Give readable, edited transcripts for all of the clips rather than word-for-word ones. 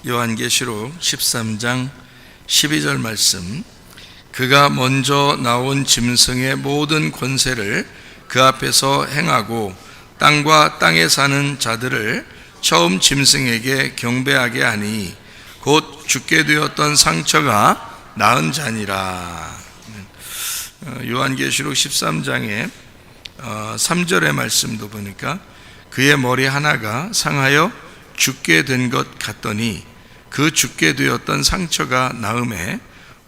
요한계시록 13장 12절 말씀. 그가 먼저 나온 짐승의 모든 권세를 그 앞에서 행하고 땅과 땅에 사는 자들을 처음 짐승에게 경배하게 하니 곧 죽게 되었던 상처가 나은 자니라. 요한계시록 13장의 3절의 말씀도 보니까 그의 머리 하나가 상하여 죽게 된 것 같더니 그 죽게 되었던 상처가 나음에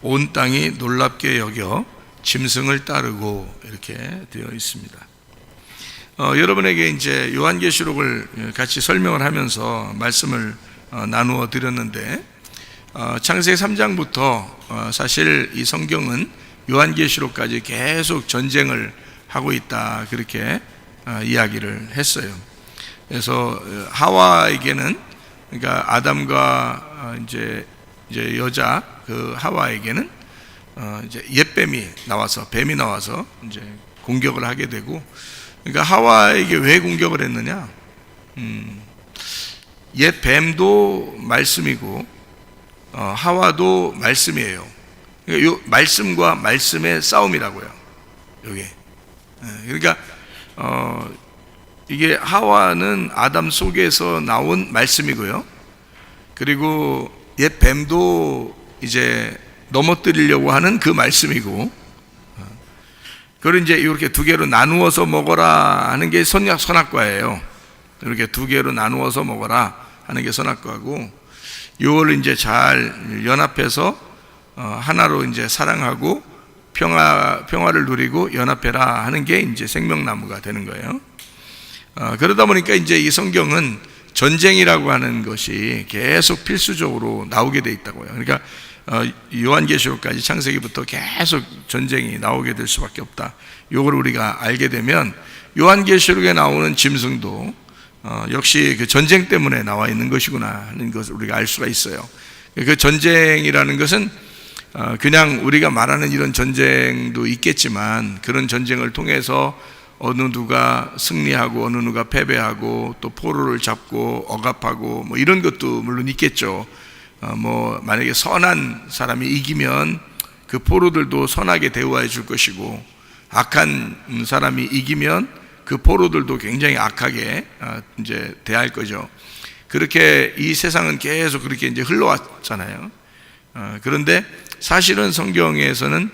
온 땅이 놀랍게 여겨 짐승을 따르고 이렇게 되어 있습니다. 여러분에게 이제 요한계시록을 같이 설명을 하면서 말씀을 나누어 드렸는데, 창세기 3장부터 사실 이 성경은 요한계시록까지 계속 전쟁을 하고 있다, 그렇게 이야기를 했어요. 그래서 하와에게는, 그러니까 아담과 이제 여자 그 하와에게는 이제 옛뱀이 나와서, 뱀이 나와서 이제 공격을 하게 되고, 그러니까 하와에게 왜 공격을 했느냐? 옛 뱀도 말씀이고 하와도 말씀이에요. 그러니까 요 말씀과 말씀의 싸움이라고요, 요게. 그러니까 이게 하와는 아담 속에서 나온 말씀이고요, 그리고 옛 뱀도 이제 넘어뜨리려고 하는 그 말씀이고, 그걸 이제 이렇게 두 개로 나누어서 먹어라 하는 게 선악과예요. 이렇게 두 개로 나누어서 먹어라 하는 게 선악과고, 이걸 이제 잘 연합해서 하나로 이제 사랑하고 평화를 누리고 연합해라 하는 게 이제 생명나무가 되는 거예요. 그러다 보니까 이제 이 성경은 전쟁이라고 하는 것이 계속 필수적으로 나오게 돼 있다고요. 그러니까 요한계시록까지, 창세기부터 계속 전쟁이 나오게 될 수밖에 없다. 이걸 우리가 알게 되면 요한계시록에 나오는 짐승도 역시 그 전쟁 때문에 나와 있는 것이구나 하는 것을 우리가 알 수가 있어요. 그 전쟁이라는 것은 그냥 우리가 말하는 이런 전쟁도 있겠지만, 그런 전쟁을 통해서 어느 누가 승리하고 어느 누가 패배하고 또 포로를 잡고 억압하고 뭐 이런 것도 물론 있겠죠. 뭐 만약에 선한 사람이 이기면 그 포로들도 선하게 대우해 줄 것이고, 악한 사람이 이기면 그 포로들도 굉장히 악하게 이제 대할 거죠. 그렇게 이 세상은 계속 그렇게 이제 흘러왔잖아요. 그런데 사실은 성경에서는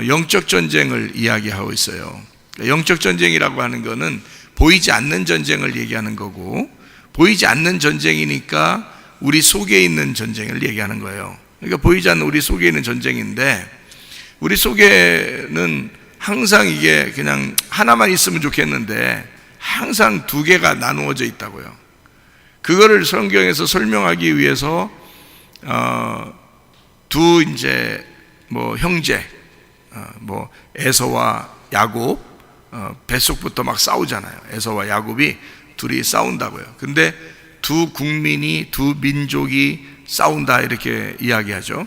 영적 전쟁을 이야기하고 있어요. 영적 전쟁이라고 하는 것은 보이지 않는 전쟁을 얘기하는 거고, 보이지 않는 전쟁이니까 우리 속에 있는 전쟁을 얘기하는 거예요. 그러니까 보이지 않는 우리 속에 있는 전쟁인데, 우리 속에는 항상 이게 그냥 하나만 있으면 좋겠는데 항상 두 개가 나누어져 있다고요. 그거를 성경에서 설명하기 위해서 두 이제 뭐 형제, 뭐 에서와 야곱, 뱃속부터 막 싸우잖아요. 에서와 야곱이 둘이 싸운다고요. 근데 두 국민이, 두 민족이 싸운다 이렇게 이야기하죠.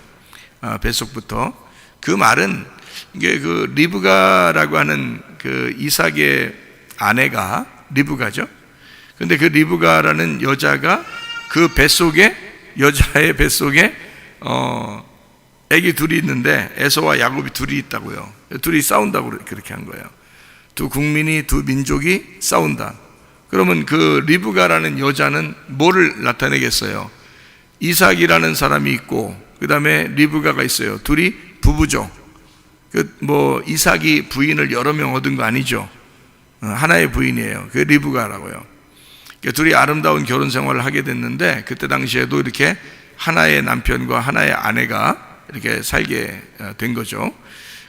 뱃속부터. 그 말은 이게 그 리브가라고 하는 그 이삭의 아내가 리브가죠. 근데 그 리브가라는 여자가 그 뱃속에, 여자의 뱃속에 애기 둘이 있는데 에서와 야곱이 둘이 있다고요. 둘이 싸운다고 그렇게 한 거예요. 두 국민이, 두 민족이 싸운다. 그러면 그 리브가라는 여자는 뭐를 나타내겠어요? 이삭이라는 사람이 있고, 그 다음에 리브가가 있어요. 둘이 부부죠. 뭐 이삭이 부인을 여러 명 얻은 거 아니죠. 하나의 부인이에요. 그게 리브가라고요. 둘이 아름다운 결혼 생활을 하게 됐는데, 그때 당시에도 이렇게 하나의 남편과 하나의 아내가 이렇게 살게 된 거죠.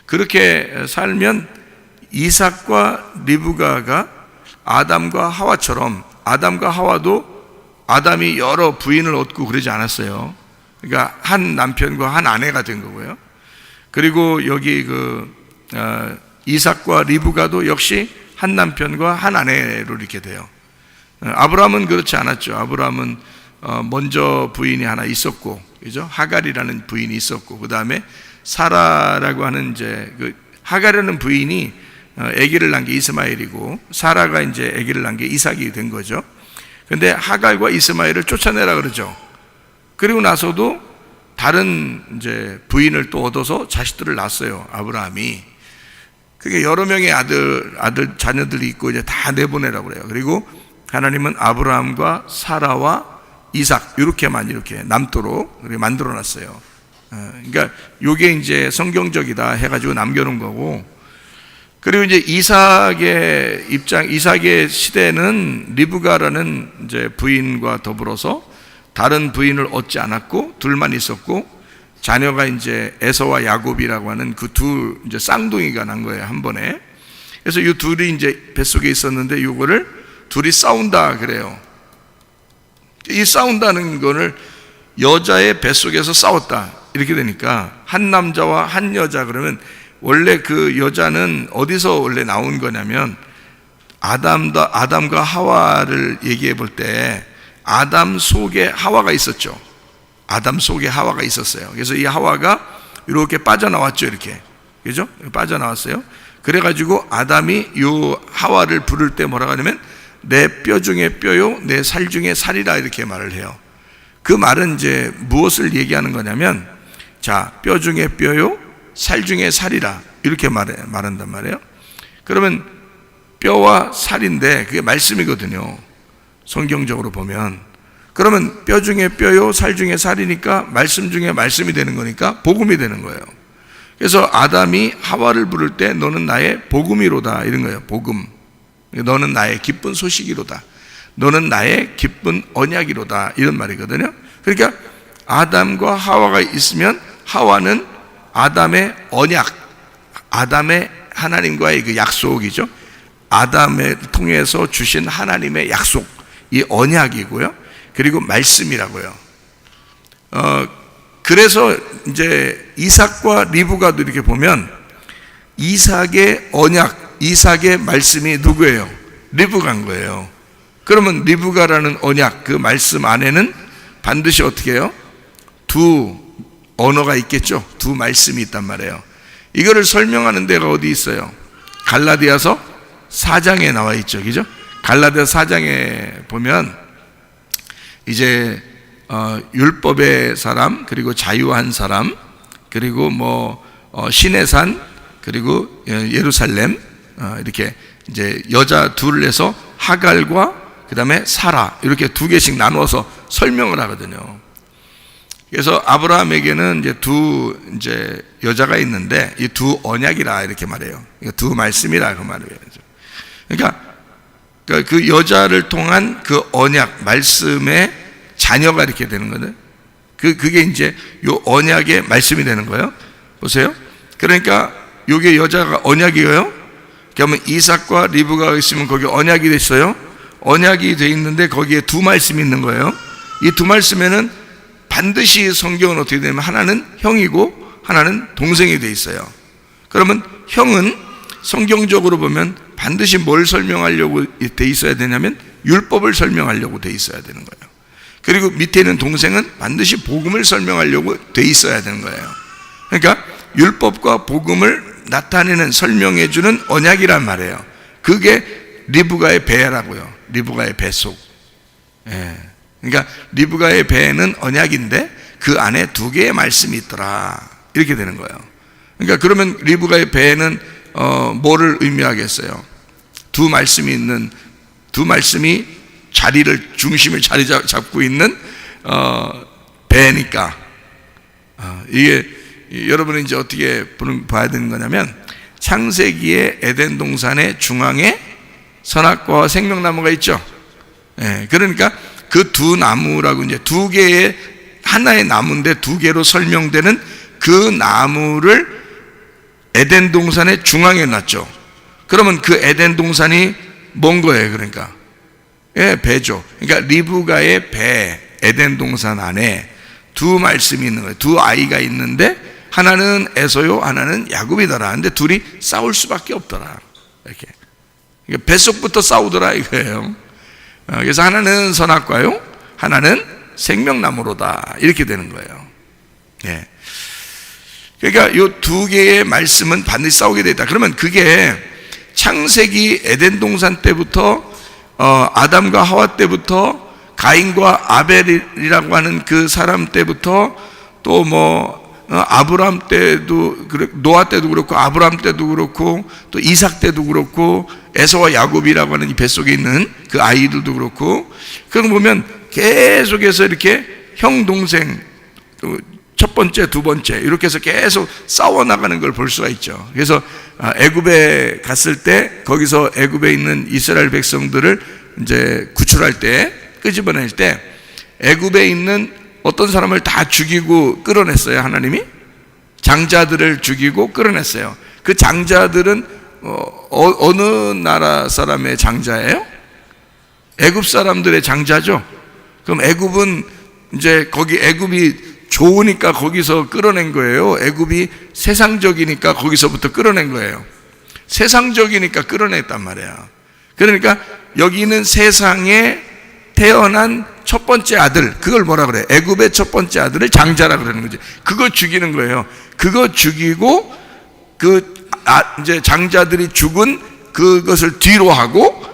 그렇게 살면 이삭과 리브가가 아담과 하와처럼, 아담과 하와도 아담이 여러 부인을 얻고 그러지 않았어요. 그러니까 한 남편과 한 아내가 된 거고요. 그리고 여기 이삭과 리브가도 역시 한 남편과 한 아내로 이렇게 돼요. 아브라함은 그렇지 않았죠. 아브라함은 먼저 부인이 하나 있었고, 그죠? 하갈이라는 부인이 있었고, 그 다음에 사라라고 하는 이제 그 하갈이라는 부인이 아기를 낳은 게 이스마엘이고, 사라가 이제 아기를 낳은 게 이삭이 된 거죠. 근데 하갈과 이스마엘을 쫓아내라 그러죠. 그리고 나서도 다른 이제 부인을 또 얻어서 자식들을 낳았어요. 아브라함이. 그게 여러 명의 아들 자녀들이 있고 이제 다 내보내라고 그래요. 그리고 하나님은 아브라함과 사라와 이삭 이렇게만 이렇게 남도록 만들어 놨어요. 그러니까 이게 이제 성경적이다 해가지고 남겨놓은 거고, 그리고 이제 이삭의 시대는 리브가라는 이제 부인과 더불어서 다른 부인을 얻지 않았고 둘만 있었고, 자녀가 이제 에서와 야곱이라고 하는 그 두 이제 쌍둥이가 난 거예요, 한 번에. 그래서 이 둘이 이제 뱃속에 있었는데 이거를 둘이 싸운다 그래요. 이 싸운다는 거를 여자의 뱃속에서 싸웠다 이렇게 되니까 한 남자와 한 여자, 그러면 원래 그 여자는 어디서 원래 나온 거냐면 아담과 하와를 얘기해 볼 때 아담 속에 하와가 있었죠. 아담 속에 하와가 있었어요. 그래서 이 하와가 이렇게 빠져나왔죠. 이렇게. 그죠? 빠져나왔어요. 그래가지고 아담이 이 하와를 부를 때 뭐라고 하냐면 내 뼈 중에 뼈요, 내 살 중에 살이라 이렇게 말을 해요. 그 말은 이제 무엇을 얘기하는 거냐면, 자, 뼈 중에 뼈요, 살 중에 살이라 이렇게 말한단 말이에요. 그러면 뼈와 살인데 그게 말씀이거든요. 성경적으로 보면. 그러면 뼈 중에 뼈요, 살 중에 살이니까 말씀 중에 말씀이 되는 거니까 복음이 되는 거예요. 그래서 아담이 하와를 부를 때 너는 나의 복음이로다 이런 거예요. 복음. 너는 나의 기쁜 소식이로다. 너는 나의 기쁜 언약이로다 이런 말이거든요. 그러니까 아담과 하와가 있으면 하와는 아담의 언약, 아담의 하나님과의 그 약속이죠. 아담을 통해서 주신 하나님의 약속, 이 언약이고요. 그리고 말씀이라고요. 그래서 이제 이삭과 리브가도 이렇게 보면 이삭의 언약, 이삭의 말씀이 누구예요? 리브가인 거예요. 그러면 리브가라는 언약, 그 말씀 안에는 반드시 어떻게 해요? 두 언어가 있겠죠. 두 말씀이 있단 말이에요. 이거를 설명하는 데가 어디 있어요? 갈라디아서 4장에 나와 있죠. 그죠? 갈라디아 4장에 보면 이제 율법의 사람, 그리고 자유한 사람, 그리고 신의 산, 그리고 예루살렘, 이렇게 이제 여자 둘에서 하갈과 그 다음에 사라 이렇게 두 개씩 나누어서 설명을 하거든요. 그래서 아브라함에게는 이제 두 여자가 있는데 이 두 언약이라 이렇게 말해요. 두 말씀이라 그 말이에요. 그러니까 그 여자를 통한 그 언약 말씀의 자녀가 이렇게 되는 거는 그게 이제 요 언약의 말씀이 되는 거예요. 보세요. 그러니까 요게 여자가 언약이에요. 그러면 이삭과 리브가가 있으면 거기 언약이 됐어요. 언약이 돼 있는데 거기에 두 말씀이 있는 거예요. 이 두 말씀에는 반드시 성경은 어떻게 되냐면 하나는 형이고 하나는 동생이 돼 있어요. 그러면 형은 성경적으로 보면 반드시 뭘 설명하려고 돼 있어야 되냐면 율법을 설명하려고 돼 있어야 되는 거예요. 그리고 밑에 있는 동생은 반드시 복음을 설명하려고 돼 있어야 되는 거예요. 그러니까 율법과 복음을 나타내는 설명해 주는 언약이란 말이에요. 그게 리브가의 배라고요. 리브가의 뱃속. 그러니까 리브가의 배는 언약인데 그 안에 두 개의 말씀이 있더라 이렇게 되는 거예요. 그러니까 그러면 리브가의 배는 뭐를 의미하겠어요? 두 말씀이 있는, 두 말씀이 중심을 자리 잡고 있는 배니까 이게 여러분이 이제 어떻게 봐야 되는 거냐면 창세기의 에덴 동산의 중앙에 선악과와 생명나무가 있죠. 그러니까 그 두 나무라고 이제 두 개의 하나의 나무인데 두 개로 설명되는 그 나무를 에덴 동산의 중앙에 놨죠. 그러면 그 에덴 동산이 뭔 거예요? 그러니까 배죠. 그러니까 리브가의 배, 에덴 동산 안에 두 말씀이 있는 거예요. 두 아이가 있는데 하나는 에서요, 하나는 야곱이더라. 근데 둘이 싸울 수밖에 없더라. 이렇게 그러니까 뱃속부터 싸우더라 이거예요. 그래서 하나는 선악과요, 하나는 생명나무로다 이렇게 되는 거예요. 그러니까 이 두 개의 말씀은 반드시 싸우게 되어 있다. 그러면 그게 창세기 에덴 동산 때부터 아담과 하와 때부터 가인과 아벨이라고 하는 그 사람 때부터 또 아브람 때도 노아 때도 그렇고 아브람 때도 그렇고 또 이삭 때도 그렇고 에서와 야곱이라고 하는 이 뱃속에 있는 그 아이들도 그렇고, 그런 거 보면 계속해서 이렇게 형 동생 첫 번째 두 번째 이렇게 해서 계속 싸워 나가는 걸 볼 수가 있죠. 그래서 애굽에 갔을 때 거기서 애굽에 있는 이스라엘 백성들을 이제 구출할 때, 끄집어낼 때 애굽에 있는 어떤 사람을 다 죽이고 끌어냈어요. 하나님이 장자들을 죽이고 끌어냈어요. 그 장자들은 어느 나라 사람의 장자예요? 애굽 사람들의 장자죠. 그럼 애굽은 이제 거기 애굽이 좋으니까 거기서 끌어낸 거예요? 애굽이 세상적이니까 거기서부터 끌어낸 거예요? 세상적이니까 끌어냈단 말이야. 그러니까 여기는 세상에 태어난 첫 번째 아들, 그걸 뭐라 그래? 애굽의 첫 번째 아들을 장자라 그러는 거지. 그거 죽이는 거예요. 그거 죽이고 이제 장자들이 죽은 그것을 뒤로 하고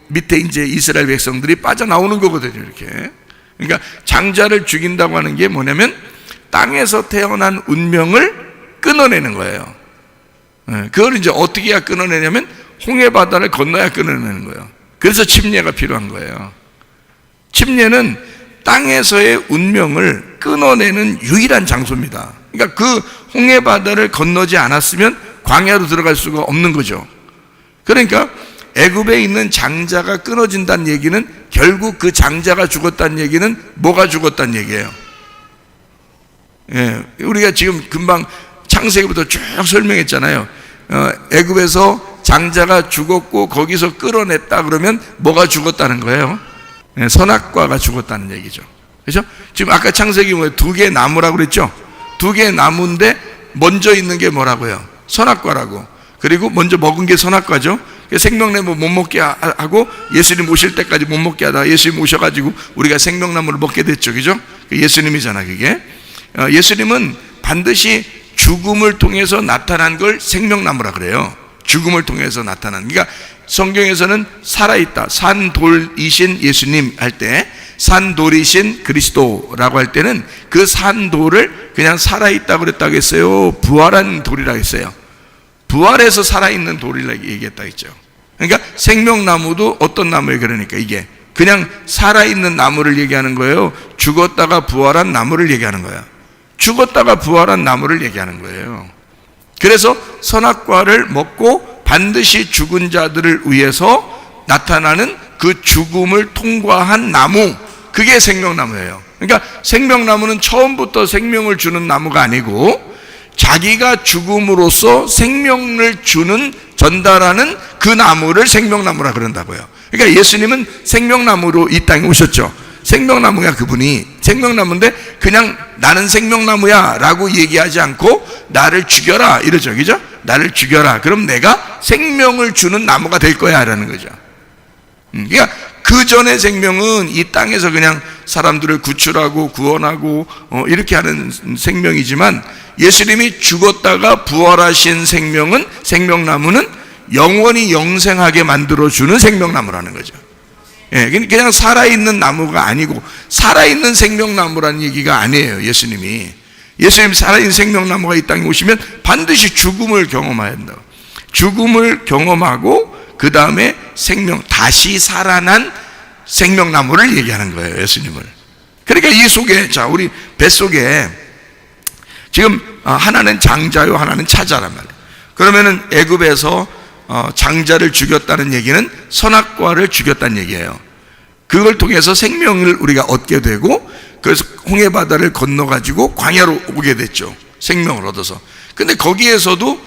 밑에 이제 이스라엘 백성들이 빠져나오는 거거든요. 이렇게. 그러니까 장자를 죽인다고 하는 게 뭐냐면 땅에서 태어난 운명을 끊어내는 거예요. 그걸 이제 어떻게 해야 끊어내냐면 홍해 바다를 건너야 끊어내는 거예요. 그래서 침례가 필요한 거예요. 침례는 땅에서의 운명을 끊어내는 유일한 장소입니다. 그러니까 그 홍해 바다를 건너지 않았으면 광야로 들어갈 수가 없는 거죠. 그러니까 애굽에 있는 장자가 끊어진다는 얘기는 결국 그 장자가 죽었다는 얘기는 뭐가 죽었다는 얘기예요? 우리가 지금 금방 창세기부터 쭉 설명했잖아요. 애굽에서 장자가 죽었고 거기서 끌어냈다 그러면 뭐가 죽었다는 거예요? 선악과가 죽었다는 얘기죠. 그렇죠? 지금 아까 창세기 두 개의 나무라고 그랬죠? 두 개의 나무인데 먼저 있는 게 뭐라고요? 선악과라고. 그리고 먼저 먹은 게 선악과죠. 생명나무 못 먹게 하고 예수님 오실 때까지 못 먹게 하다가 예수님 오셔가지고 우리가 생명나무를 먹게 됐죠. 그죠? 예수님이잖아 그게. 예수님은 반드시 죽음을 통해서 나타난 걸 생명나무라 그래요. 죽음을 통해서 나타난. 그러니까 성경에서는 살아있다, 산돌이신 예수님 할 때, 산돌이신 그리스도라고 할 때는 그 산돌을 그냥 살아있다고 그랬다고 했어요? 부활한 돌이라고 했어요? 부활해서 살아있는 돌이라고 얘기했다고 했죠. 그러니까 생명나무도 어떤 나무예요? 그러니까 이게 그냥 살아있는 나무를 얘기하는 거예요? 죽었다가 부활한 나무를 얘기하는 거야? 죽었다가 부활한 나무를 얘기하는 거예요. 그래서 선악과를 먹고 반드시 죽은 자들을 위해서 나타나는 그 죽음을 통과한 나무, 그게 생명나무예요. 그러니까 생명나무는 처음부터 생명을 주는 나무가 아니고 자기가 죽음으로써 생명을 전달하는 그 나무를 생명나무라 그런다고요. 그러니까 예수님은 생명나무로 이 땅에 오셨죠. 생명나무가 그분이 생명나무인데 그냥 나는 생명나무야 라고 얘기하지 않고 나를 죽여라 이러죠. 그죠? 나를 죽여라. 그럼 내가 생명을 주는 나무가 될 거야 라는 거죠. 그러니까 그 전의 생명은 이 땅에서 그냥 사람들을 구출하고 구원하고 이렇게 하는 생명이지만 예수님이 죽었다가 부활하신 생명나무는 영원히 영생하게 만들어주는 생명나무라는 거죠. 그냥 살아있는 나무가 아니고 살아있는 생명나무라는 얘기가 아니에요. 예수님 살아있는 생명나무가 이 땅에 오시면 반드시 죽음을 경험해야 한다고. 죽음을 경험하고 그 다음에 다시 살아난 생명나무를 얘기하는 거예요. 예수님을. 그러니까 이 속에, 우리 뱃속에 지금 하나는 장자요 하나는 차자란 말이에요. 그러면은 애굽에서 장자를 죽였다는 얘기는 선악과를 죽였다는 얘기예요. 그걸 통해서 생명을 우리가 얻게 되고 그래서 홍해 바다를 건너가지고 광야로 오게 됐죠. 생명을 얻어서. 근데 거기에서도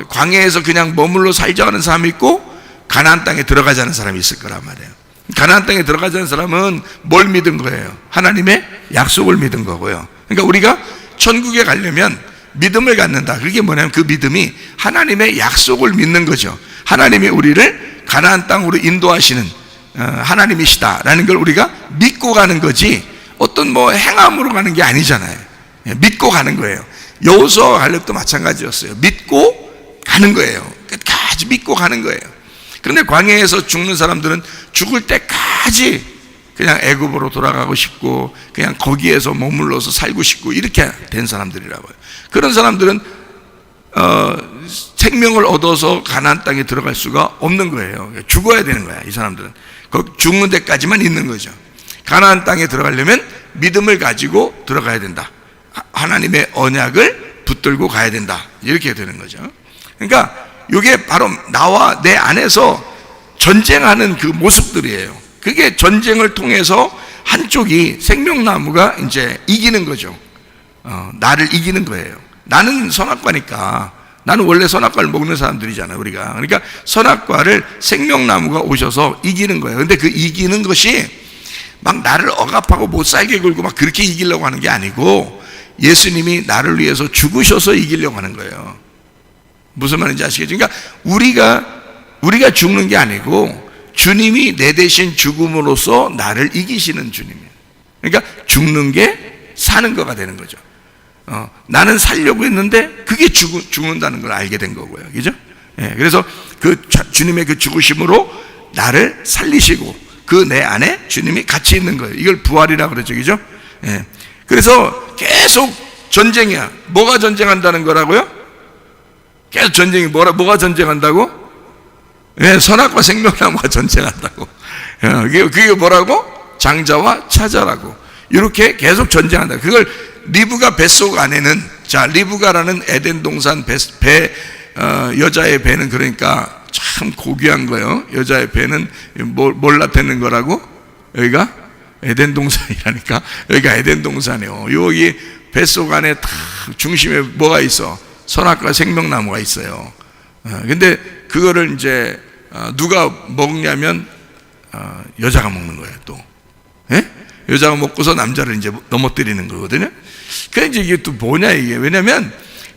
광야에서 그냥 머물러 살자는 사람이 있고 가나안 땅에 들어가자는 사람이 있을 거란 말이에요. 가나안 땅에 들어가자는 사람은 뭘 믿은 거예요? 하나님의 약속을 믿은 거고요. 그러니까 우리가 천국에 가려면 믿음을 갖는다. 그게 뭐냐면 그 믿음이 하나님의 약속을 믿는 거죠. 하나님이 우리를 가나안 땅으로 인도하시는 하나님이시다라는 걸 우리가 믿고 가는 거지 어떤 행함으로 가는 게 아니잖아요. 믿고 가는 거예요. 여호수아와 갈렙도 마찬가지였어요. 믿고 가는 거예요. 끝까지 믿고 가는 거예요. 그런데 광야에서 죽는 사람들은 죽을 때까지 그냥 애굽으로 돌아가고 싶고 그냥 거기에서 머물러서 살고 싶고 이렇게 된 사람들이라고요. 그런 사람들은 생명을 얻어서 가나안 땅에 들어갈 수가 없는 거예요. 죽어야 되는 거야. 이 사람들은 죽는 데까지만 있는 거죠. 가나안 땅에 들어가려면 믿음을 가지고 들어가야 된다. 하나님의 언약을 붙들고 가야 된다. 이렇게 되는 거죠. 그러니까 이게 바로 나와 내 안에서 전쟁하는 그 모습들이에요. 그게 전쟁을 통해서 한쪽이 생명나무가 이제 이기는 거죠. 나를 이기는 거예요. 나는 선악과니까, 나는 원래 선악과를 먹는 사람들이잖아요, 우리가. 그러니까 선악과를 생명나무가 오셔서 이기는 거예요. 근데 그 이기는 것이 막 나를 억압하고 못 살게 굴고 막 그렇게 이기려고 하는 게 아니고, 예수님이 나를 위해서 죽으셔서 이기려고 하는 거예요. 무슨 말인지 아시겠죠? 그러니까 우리가 죽는 게 아니고 주님이 내 대신 죽음으로써 나를 이기시는 주님이에요. 그러니까 죽는 게 사는 거가 되는 거죠. 나는 살려고 했는데 그게 죽는다는 걸 알게 된 거고요. 그죠? 예, 그래서 그 주님의 그 죽으심으로 나를 살리시고 그 내 안에 주님이 같이 있는 거예요. 이걸 부활이라고 그러죠. 그죠? 예. 그래서 계속 전쟁이야. 뭐가 전쟁한다는 거라고요? 계속 전쟁이 뭐가 전쟁한다고? 예, 선악과 생명나무가 전쟁한다고. 그게 뭐라고? 장자와 차자라고. 이렇게 계속 전쟁한다. 그걸 리브가 뱃속 안에는, 자, 리브가라는 에덴 동산 여자의 배는 그러니까 참 고귀한 거예요. 여자의 배는 뭘 나타내는 거라고? 여기가 에덴 동산이라니까. 여기가 에덴 동산이에요. 여기 뱃속 안에 다 중심에 뭐가 있어? 선악과 생명나무가 있어요. 근데 그거를 이제 누가 먹냐면 여자가 먹는 거예요. 또 예? 여자가 먹고서 남자를 이제 넘어뜨리는 거거든요. 그래 이제 이게 또 뭐냐 이게. 왜냐면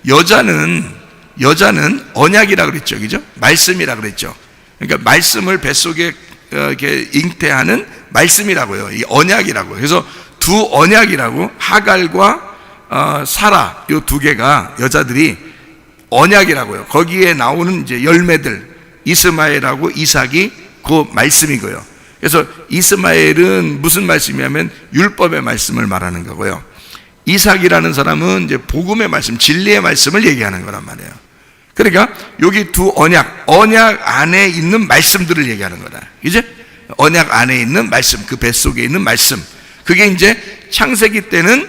여자는 언약이라 그랬죠. 그죠? 말씀이라 그랬죠. 그러니까 말씀을 뱃속에 이렇게 잉태하는 말씀이라고요. 이 언약이라고요. 그래서 두 언약이라고, 하갈과 사라, 요 두 개가 여자들이 언약이라고요. 거기에 나오는 이제 열매들, 이스마엘하고 이삭이 그 말씀이고요. 그래서 이스마엘은 무슨 말씀이냐면 율법의 말씀을 말하는 거고요. 이삭이라는 사람은 이제 복음의 말씀, 진리의 말씀을 얘기하는 거란 말이에요. 그러니까 여기 두 언약 안에 있는 말씀들을 얘기하는 거다. 이제 언약 안에 있는 말씀, 그 뱃속에 있는 말씀. 그게 이제 창세기 때는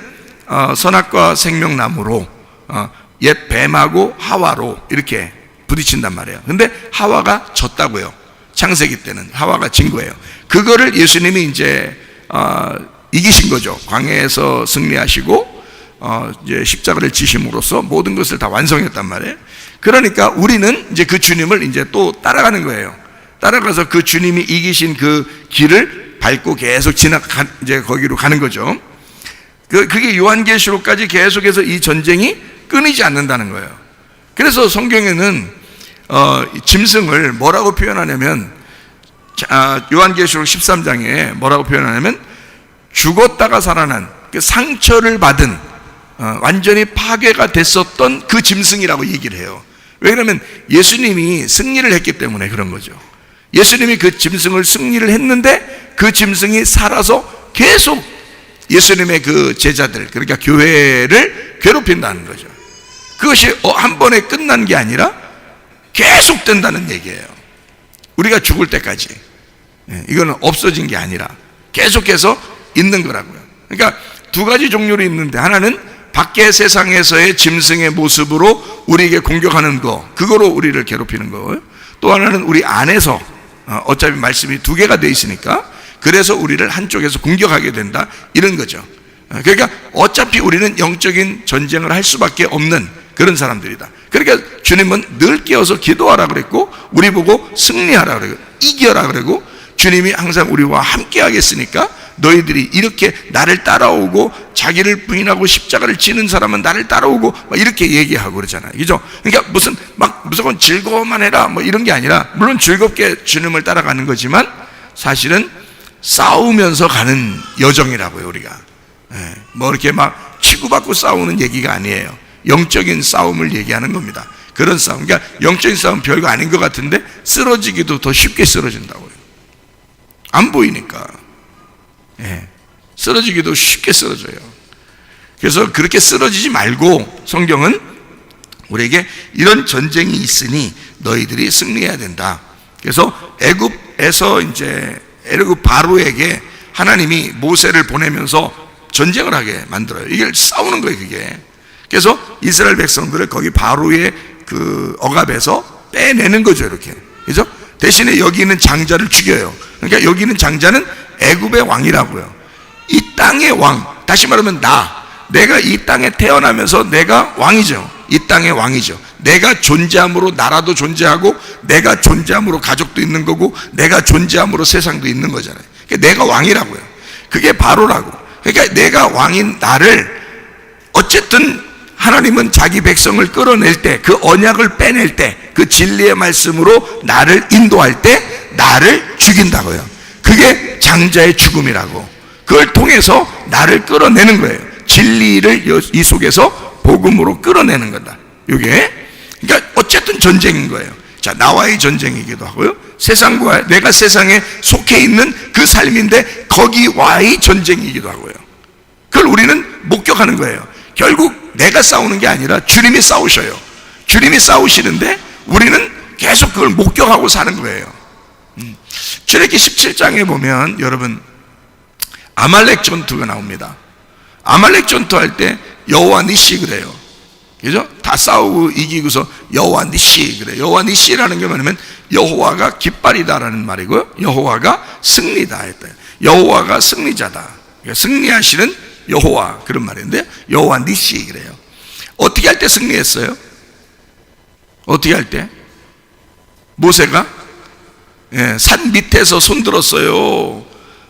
선악과 생명나무로 옛 뱀하고 하와로 이렇게 부딪힌단 말이에요. 근데 하와가 졌다고요. 창세기 때는 하와가 진 거예요. 그거를 예수님이 이제 이기신 거죠. 광야에서 승리하시고 이제 십자가를 지심으로써 모든 것을 다 완성했단 말이에요. 그러니까 우리는 이제 그 주님을 이제 또 따라가는 거예요. 따라가서 그 주님이 이기신 그 길을 밟고 계속 이제 거기로 가는 거죠. 그게 요한계시록까지 계속해서 이 전쟁이 끊이지 않는다는 거예요. 그래서 성경에는 짐승을 뭐라고 표현하냐면, 요한계시록 13장에 뭐라고 표현하냐면 죽었다가 살아난, 그 상처를 받은 완전히 파괴가 됐었던 그 짐승이라고 얘기를 해요. 왜 그러면 예수님이 승리를 했기 때문에 그런 거죠. 예수님이 그 짐승을 승리를 했는데 그 짐승이 살아서 계속 예수님의 그 제자들, 그러니까 교회를 괴롭힌다는 거죠. 그것이 한 번에 끝난 게 아니라 계속 된다는 얘기예요. 우리가 죽을 때까지. 이거는 없어진 게 아니라 계속해서 있는 거라고요. 그러니까 두 가지 종류로 있는데, 하나는 밖의 세상에서의 짐승의 모습으로 우리에게 공격하는 거, 그거로 우리를 괴롭히는 거고요. 또 하나는 우리 안에서, 어차피 말씀이 두 개가 돼 있으니까 그래서 우리를 한쪽에서 공격하게 된다, 이런 거죠. 그러니까 어차피 우리는 영적인 전쟁을 할 수밖에 없는 그런 사람들이다. 그러니까 주님은 늘 깨어서 기도하라 그랬고, 우리 보고 승리하라 그러고 이겨라 그러고, 주님이 항상 우리와 함께 하겠으니까 너희들이 이렇게 나를 따라오고, 자기를 부인하고 십자가를 지는 사람은 나를 따라오고, 이렇게 얘기하고 그러잖아요. 그죠? 그러니까 무조건 즐거워만 해라 이런 게 아니라, 물론 즐겁게 주님을 따라가는 거지만 사실은 싸우면서 가는 여정이라고요, 우리가. 이렇게 막 치고받고 싸우는 얘기가 아니에요. 영적인 싸움을 얘기하는 겁니다. 그런 싸움. 그러니까 영적인 싸움 별거 아닌 것 같은데 쓰러지기도 더 쉽게 쓰러진다고요. 안 보이니까. 쓰러지기도 쉽게 쓰러져요. 그래서 그렇게 쓰러지지 말고 성경은 우리에게 이런 전쟁이 있으니 너희들이 승리해야 된다. 그래서 애굽에서 이제 애굽 바로에게 하나님이 모세를 보내면서 전쟁을 하게 만들어요. 이게 싸우는 거예요, 그게. 그래서 이스라엘 백성들을 거기 바로의 그 억압에서 빼내는 거죠, 이렇게. 그죠? 대신에 여기 있는 장자를 죽여요. 그러니까 여기 있는 장자는 애굽의 왕이라고요. 이 땅의 왕, 다시 말하면 내가 이 땅에 태어나면서 내가 왕이죠. 이 땅의 왕이죠. 내가 존재함으로 나라도 존재하고, 내가 존재함으로 가족도 있는 거고, 내가 존재함으로 세상도 있는 거잖아요. 그러니까 내가 왕이라고요. 그게 바로라고. 그러니까 내가 왕인 나를, 어쨌든 하나님은 자기 백성을 끌어낼 때, 그 언약을 빼낼 때, 그 진리의 말씀으로 나를 인도할 때 나를 죽인다고요. 그게 장자의 죽음이라고. 그걸 통해서 나를 끌어내는 거예요. 진리를 이 속에서 복음으로 끌어내는 거다. 이게 그러니까 어쨌든 전쟁인 거예요. 자, 나와의 전쟁이기도 하고요, 세상과 내가 세상에 속해 있는 그 삶인데 거기와의 전쟁이기도 하고요. 그걸 우리는 목격하는 거예요. 결국 내가 싸우는 게 아니라 주님이 싸우셔요. 주님이 싸우시는데 우리는 계속 그걸 목격하고 사는 거예요. 출애굽기 17장에 보면 여러분 아말렉 전투가 나옵니다. 아말렉 전투할 때 여호와 니시 그래요. 그죠? 다 싸우고 이기고서 여호와 니시 그래요. 여호와 니시라는 게 뭐냐면 여호와가 깃발이다라는 말이고요, 여호와가 승리다 했다. 여호와가 승리자다. 그러니까 승리하시는 여호와, 그런 말인데 여호와 니시 그래요. 어떻게 할 때 승리했어요? 어떻게 할 때? 모세가 산 밑에서 손들었어요.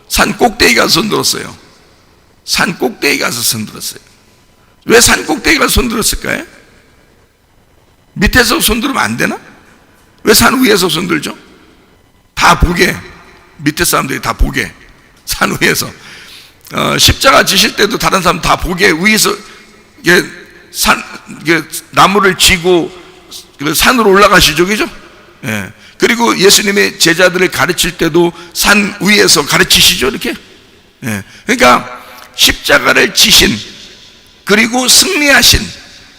산 꼭대기 가서 손들었어요. 산 꼭대기 가서 손들었어요. 왜 산 꼭대기 가서 손들었을까요? 밑에서 손들으면 안 되나? 왜 산 위에서 손들죠? 다 보게, 밑에 사람들이 다 보게, 산 위에서. 십자가 지실 때도 다른 사람 다 보게 위에서 나무를 지고 그 산으로 올라가시죠, 그죠? 그리고 예수님의 제자들을 가르칠 때도 산 위에서 가르치시죠, 이렇게. 그러니까 십자가를 지신, 그리고 승리하신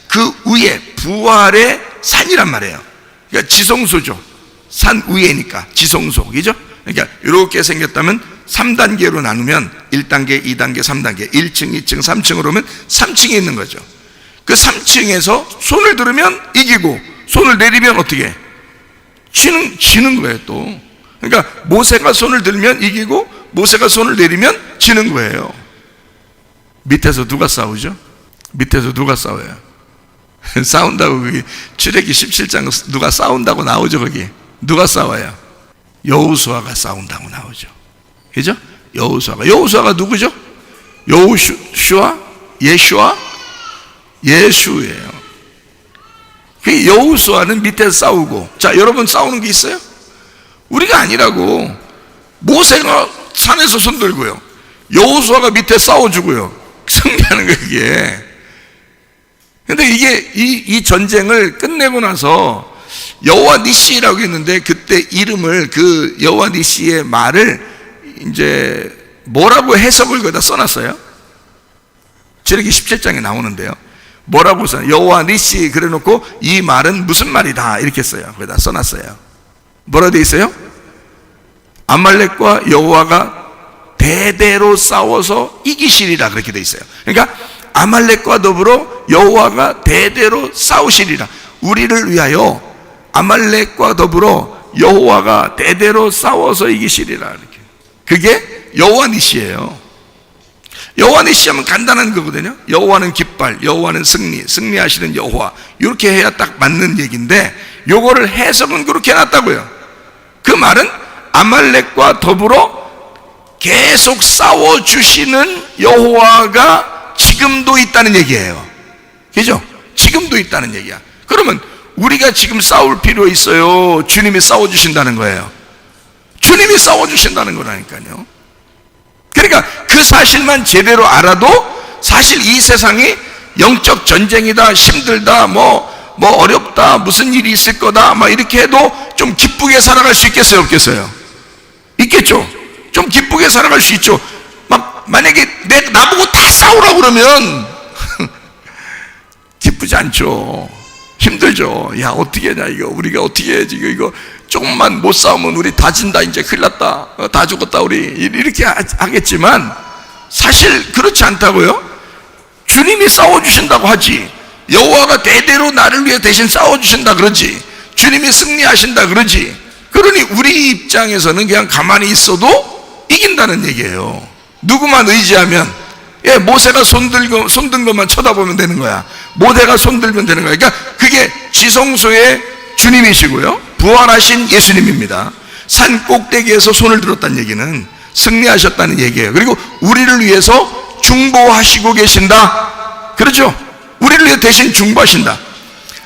그 위에 부활의 산이란 말이에요. 그러니까 지성소죠. 산 위에니까 지성소, 그죠? 그러니까 이렇게 생겼다면 3단계로 나누면 1단계, 2단계, 3단계, 1층, 2층, 3층으로 오면 3층이 있는 거죠. 그 3층에서 손을 들으면 이기고, 손을 내리면 어떻게? 지는 거예요, 또. 그러니까 모세가 손을 들면 이기고, 모세가 손을 내리면 지는 거예요. 밑에서 누가 싸우죠? 밑에서 누가 싸워요? 싸운다고, 거기 출애굽기 17장 누가 싸운다고 나오죠, 거기. 누가 싸워요? 여호수아가 싸운다고 나오죠. 그죠? 여호수아가 누구죠? 예수예요. 그 여호수아는 밑에서 싸우고. 자, 여러분 싸우는 게 있어요? 우리가 아니라고. 모세가 산에서 손 들고요, 여호수아가 밑에 싸워주고요, 승리하는 거예요, 이게. 근데 이게 이 전쟁을 끝내고 나서 여호와 니시라고 했는데, 그때 이름을, 그 여호와 니시의 말을 이제 뭐라고 해석을 거기다 써놨어요? 출애굽기 17장에 나오는데요, 뭐라고 써요? 여호와 니시 그래 놓고 이 말은 무슨 말이다 이렇게 써요. 거기다 써놨어요. 뭐라 돼 있어요? 아말렉과 여호와가 대대로 싸워서 이기시리라, 그렇게 돼 있어요. 그러니까 아말렉과 더불어 여호와가 대대로 싸우시리라. 우리를 위하여 아말렉과 더불어 여호와가 대대로 싸워서 이기시리라, 이렇게. 그게 여호와 니시예요. 여호와 니시 하면 간단한 거거든요. 여호와는 깃발, 여호와는 승리하시는 여호와, 이렇게 해야 딱 맞는 얘기인데, 요거를 해석은 그렇게 해놨다고요. 그 말은 아말렉과 더불어 계속 싸워주시는 여호와가 지금도 있다는 얘기예요. 그죠? 지금도 있다는 얘기야. 그러면 우리가 지금 싸울 필요 있어요? 주님이 싸워주신다는 거예요. 주님이 싸워주신다는 거라니까요. 그러니까 그 사실만 제대로 알아도 사실 이 세상이 영적 전쟁이다, 힘들다, 뭐 어렵다, 무슨 일이 있을 거다, 막 이렇게 해도 좀 기쁘게 살아갈 수 있겠어요, 없겠어요? 있겠죠? 좀 기쁘게 살아갈 수 있죠. 막 만약에 나보고 다 싸우라고 그러면 기쁘지 않죠. 힘들죠. 야, 어떻게 하냐, 이거. 우리가 어떻게 해야지, 이거. 조금만 못 싸우면 우리 다 진다, 이제 큰일 났다. 다 죽었다, 우리. 이렇게 하겠지만, 사실 그렇지 않다고요. 주님이 싸워주신다고 하지. 여호와가 대대로 나를 위해 대신 싸워주신다 그러지. 주님이 승리하신다 그러지. 그러니 우리 입장에서는 그냥 가만히 있어도 이긴다는 얘기예요. 누구만 의지하면, 모세가 손든 것만 쳐다보면 되는 거야. 모세가 손들면 되는 거야. 그러니까 그게 지성소의 주님이시고요, 부활하신 예수님입니다. 산 꼭대기에서 손을 들었다는 얘기는 승리하셨다는 얘기예요. 그리고 우리를 위해서 중보하시고 계신다. 그렇죠? 우리를 위해 대신 중보하신다.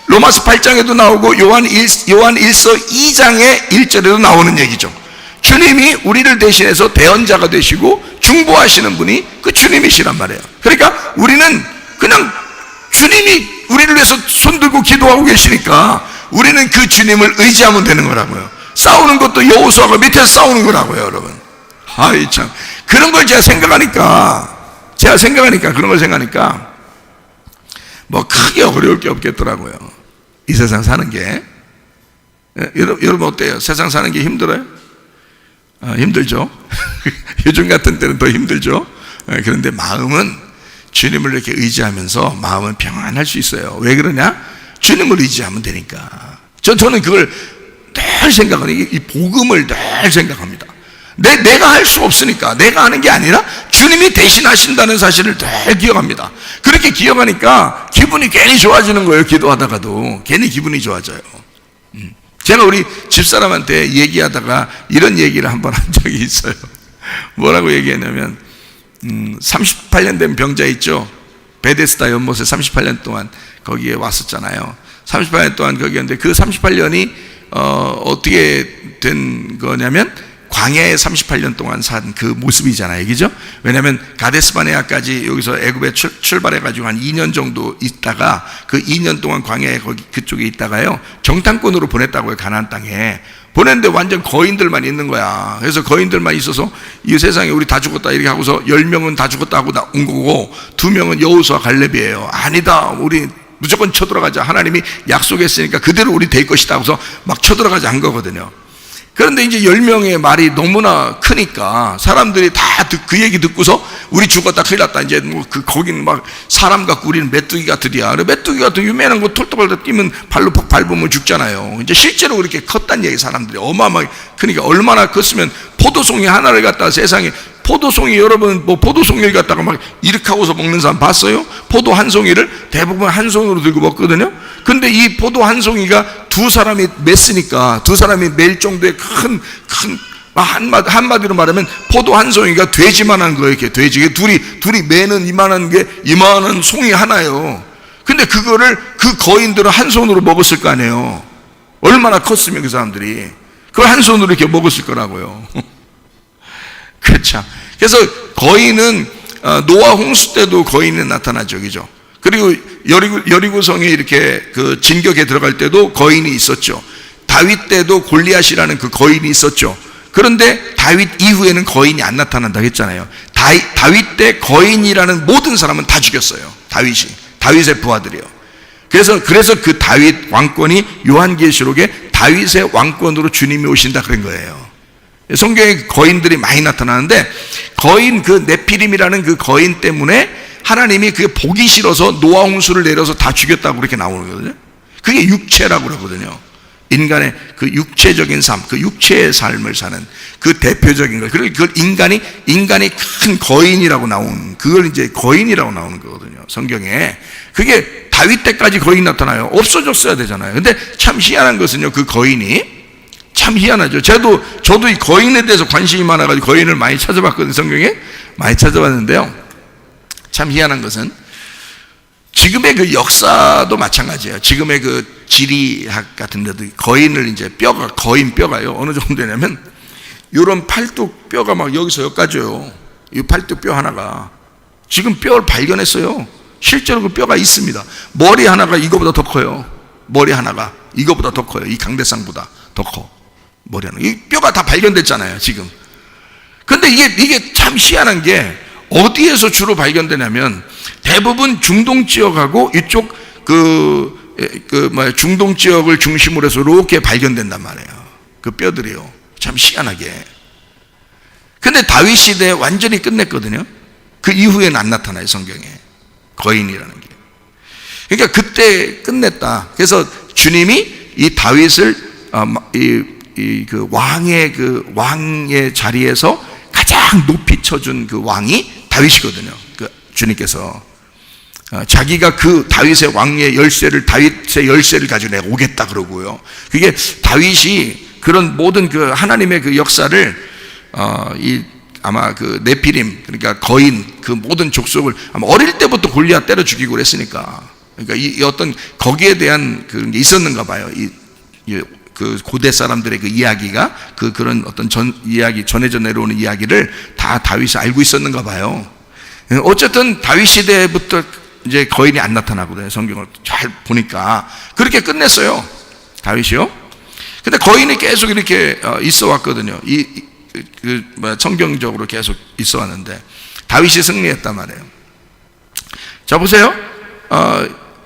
로마서 8장에도 나오고 요한 1서 2장의 1절에도 나오는 얘기죠. 주님이 우리를 대신해서 대언자가 되시고 중보하시는 분이 그 주님이시란 말이에요. 그러니까 우리는 그냥 주님이 우리를 위해서 손들고 기도하고 계시니까 우리는 그 주님을 의지하면 되는 거라고요. 싸우는 것도 여호수아가 밑에서 싸우는 거라고요, 여러분. 아이 참, 그런 걸 제가 생각하니까 그런 걸 생각하니까 뭐 크게 어려울 게 없겠더라고요. 이 세상 사는 게. 여러분 어때요? 세상 사는 게 힘들어요? 힘들죠. 요즘 같은 때는 더 힘들죠. 그런데 마음은 주님을 이렇게 의지하면서 마음은 평안할 수 있어요. 왜 그러냐? 주님을 의지하면 되니까. 저는 그걸 늘 생각하는, 이 복음을 늘 생각합니다. 내가 할 수 없으니까, 내가 하는 게 아니라 주님이 대신하신다는 사실을 늘 기억합니다. 그렇게 기억하니까 기분이 괜히 좋아지는 거예요. 기도하다가도 괜히 기분이 좋아져요. 제가 우리 집사람한테 얘기하다가 이런 얘기를 한번 한 적이 있어요. 뭐라고 얘기했냐면, 38년 된 병자 있죠? 베데스다 연못에 38년 동안 거기에 왔었잖아요. 38년 동안 거기였는데, 그 38년이 어떻게 된 거냐면 광야에 38년 동안 산 그 모습이잖아요, 그죠? 왜냐하면 가데스바네아까지 여기서 애굽에 출발해가지고 한 2년 정도 있다가, 그 2년 동안 광야에 거기 그쪽에 있다가요, 정탐꾼으로 보냈다고요. 가나안 땅에 보냈는데 완전 거인들만 있는 거야. 그래서 거인들만 있어서 이 세상에 우리 다 죽었다 이렇게 하고서 10명은 다 죽었다 하고 온 거고, 2명은 여호수아 갈렙이에요. 아니다, 우리 무조건 쳐들어가자. 하나님이 약속했으니까 그대로 우리 될 것이다 하고서 막 쳐들어가자 한 거거든요. 그런데 이제 10명의 말이 너무나 크니까 사람들이 다 그 얘기 듣고서 우리 죽었다 큰일 났다, 이제 뭐 거기는 막 사람 같고 우리는 메뚜기 같으리야. 메뚜기 같은 유명한 거 털떡털떡 뛰면 발로 퍽 밟으면 죽잖아요. 이제 실제로 그렇게 컸단 얘기, 사람들이 어마어마하게. 그러니까 얼마나 컸으면 포도송이 하나를 갖다가 세상에, 포도송이, 여러분 뭐 포도송이를 갖다가 막 이렇게 하고서 먹는 사람 봤어요? 포도 한 송이를 대부분 한 손으로 들고 먹거든요. 근데 이 포도 한 송이가 두 사람이 맸으니까, 두 사람이 맬 정도의 큰 한마디로 말하면 포도 한 송이가 돼지만한 거예요. 이렇게 돼지 둘이 매는 이만한 송이 하나예요. 근데 그거를 그 거인들은 한 손으로 먹었을 거 아니에요. 얼마나 컸으면 그 사람들이 그걸 한 손으로 이렇게 먹었을 거라고요. 그렇죠. 그래서 거인은 노아 홍수 때도 거인이 나타나죠, 그죠? 그리고 여리고성에 이렇게 그 진격에 들어갈 때도 거인이 있었죠. 다윗 때도 골리앗이라는 그 거인이 있었죠. 그런데 다윗 이후에는 거인이 안 나타난다고 했잖아요. 다윗 때 거인이라는 모든 사람은 다 죽였어요. 다윗의 부하들이요. 그래서 그 다윗 왕권이 요한계시록에 다윗의 왕권으로 주님이 오신다 그런 거예요. 성경에 거인들이 많이 나타나는데, 거인, 그 네피림이라는 그 거인 때문에 하나님이 그게 보기 싫어서 노아 홍수를 내려서 다 죽였다고 그렇게 나오는 거거든요. 그게 육체라고 그러거든요. 인간의 그 육체적인 삶, 그 육체의 삶을 사는 그 대표적인 거. 그걸 인간이 큰 거인이라고 나오는, 그걸 이제 거인이라고 나오는 거거든요, 성경에. 그게 다윗 때까지 거인 나타나요. 없어졌어야 되잖아요. 근데 참 희한한 것은요, 그 거인이 참 희한하죠. 저도 이 거인에 대해서 관심이 많아가지고 거인을 많이 찾아봤거든요. 성경에 많이 찾아봤는데요, 참 희한한 것은 지금의 그 역사도 마찬가지예요. 지금의 그 지리학 같은 데도 거인을 이제 거인 뼈가요, 어느 정도 되냐면 이런 팔뚝 뼈가 막 여기서 여기까지요. 이 팔뚝 뼈 하나가 지금 뼈를 발견했어요. 실제로 그 뼈가 있습니다. 머리 하나가 이거보다 더 커요. 머리 하나가 이거보다 더 커요. 이 강대상보다 더 커. 머리 하나. 이 뼈가 다 발견됐잖아요, 지금. 근데 이게 참 희한한 게, 어디에서 주로 발견되냐면 대부분 중동 지역하고 이쪽 중동 지역을 중심으로 해서 이렇게 발견된단 말이에요. 그 뼈들이요. 참 희한하게. 근데 다윗 시대에 완전히 끝냈거든요. 그 이후에는 안 나타나요, 성경에. 거인이라는 게. 그러니까 그때 끝냈다. 그래서 주님이 이 다윗을 그 왕의 자리에서 가장 높이 쳐준 그 왕이 다윗이거든요. 그 주님께서 자기가 그 다윗의 왕의 다윗의 열쇠를 가지고 내가 오겠다 그러고요. 그게 다윗이 그런 모든 그 하나님의 그 역사를 아마 그 네피림, 그러니까 거인 그 모든 족속을 아마 어릴 때부터 골리앗 때려 죽이고 그랬으니까, 그러니까 이 어떤 거기에 대한 그런 게 있었는가 봐요. 그 고대 사람들의 그 이야기가 그런 어떤 이야기 전해져 내려오는 이야기를 다 다윗이 알고 있었는가 봐요. 어쨌든 다윗 시대부터 이제 거인이 안 나타나거든요. 성경을 잘 보니까 그렇게 끝냈어요, 다윗이요. 근데 거인이 계속 이렇게 있어 왔거든요. 성경적으로 계속 있어 왔는데 다윗이 승리했단 말이에요. 자, 보세요.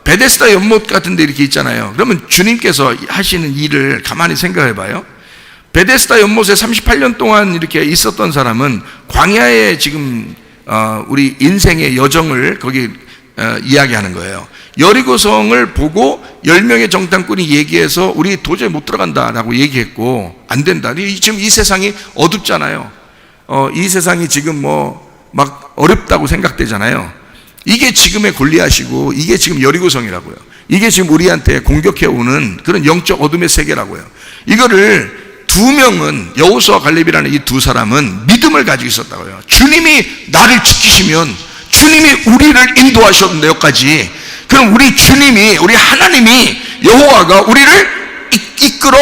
베데스다 연못 같은 데 이렇게 있잖아요. 그러면 주님께서 하시는 일을 가만히 생각해 봐요. 베데스다 연못에 38년 동안 이렇게 있었던 사람은 광야에 지금 우리 인생의 여정을 거기 이야기하는 거예요. 여리고성을 보고 10명의 정탐꾼이 얘기해서 우리 도저히 못 들어간다라고 얘기했고 안 된다. 지금 이 세상이 어둡잖아요. 이 세상이 지금 막 어렵다고 생각되잖아요. 이게 지금의 골리앗이고 이게 지금 여리고성이라고요. 이게 지금 우리한테 공격해 오는 그런 영적 어둠의 세계라고요. 이거를 두 명은, 여호수아 갈렙이라는 이 두 사람은 믿음을 가지고 있었다고요. 주님이 나를 지키시면, 주님이 우리를 인도하셨는데 여기까지, 그럼 우리 주님이, 우리 하나님이, 여호와가 우리를 이끌어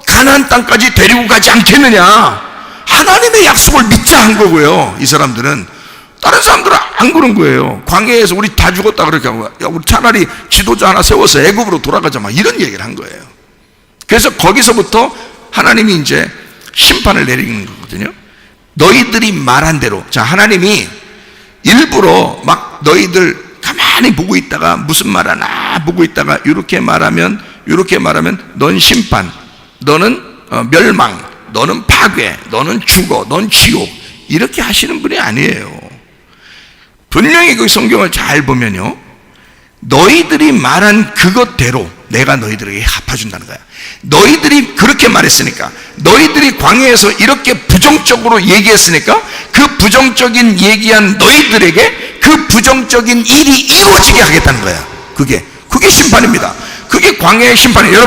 가나안 땅까지 데리고 가지 않겠느냐, 하나님의 약속을 믿자 한 거고요. 이 사람들은. 다른 사람들은 안 그런 거예요. 광야에서 우리 다 죽었다 그렇게 하고, 야, 우리 차라리 지도자 하나 세워서 애굽으로 돌아가자, 막 이런 얘기를 한 거예요. 그래서 거기서부터 하나님이 이제 심판을 내리는 거거든요. 너희들이 말한 대로. 자, 하나님이 일부러 막 너희들 가만히 보고 있다가 무슨 말 하나 보고 있다가 이렇게 말하면 넌 심판, 너는 멸망, 너는 파괴, 너는 죽어, 넌 지옥, 이렇게 하시는 분이 아니에요. 분명히 그 성경을 잘 보면요, 너희들이 말한 그것대로 내가 너희들에게 갚아준다는 거야. 너희들이 그렇게 말했으니까, 너희들이 광야에서 이렇게 부정적으로 얘기했으니까, 그 부정적인 얘기한 너희들에게 그 부정적인 일이 이루어지게 하겠다는 거야. 그게 심판입니다. 그게 광야의 심판이에요.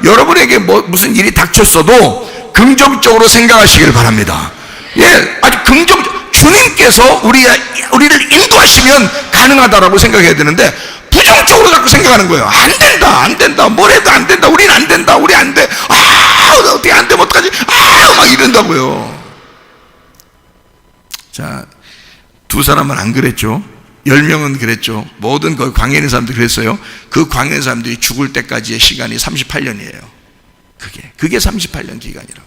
여러분에게 무슨 일이 닥쳤어도 긍정적으로 생각하시길 바랍니다. 예, 아주 주님께서 우리를 인도하시면 가능하다라고 생각해야 되는데, 부정적으로 자꾸 생각하는 거예요. 안 된다, 뭘 해도 안 된다, 우린 안 된다, 우리 안 돼, 어떻게 안 되면 어떡하지, 막 이런다고요. 자, 두 사람은 안 그랬죠. 10명은 그랬죠. 모든 그 광야에 있는 사람들이 그랬어요. 그 광야에 있는 사람들이 죽을 때까지의 시간이 38년이에요. 그게 38년 기간이라고.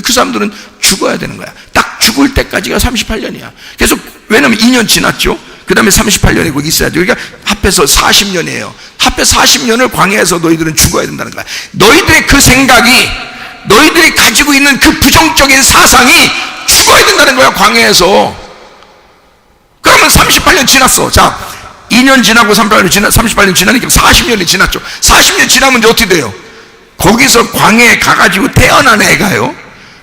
그 사람들은 죽어야 되는 거야. 딱 죽을 때까지가 38년이야. 그래서 왜냐면 2년 지났죠. 그 다음에 38년이 거기 있어야죠. 그러니까 합해서 40년이에요. 합해 40년을 광야에서 너희들은 죽어야 된다는 거야. 너희들의 그 생각이, 너희들이 가지고 있는 그 부정적인 사상이 죽어야 된다는 거야, 광야에서. 그러면 38년 지났어. 자, 2년 지나고 38년 지나니까 40년이 지났죠. 40년 지나면 이제 어떻게 돼요? 거기서 광야에 가가지고 태어난 애가요,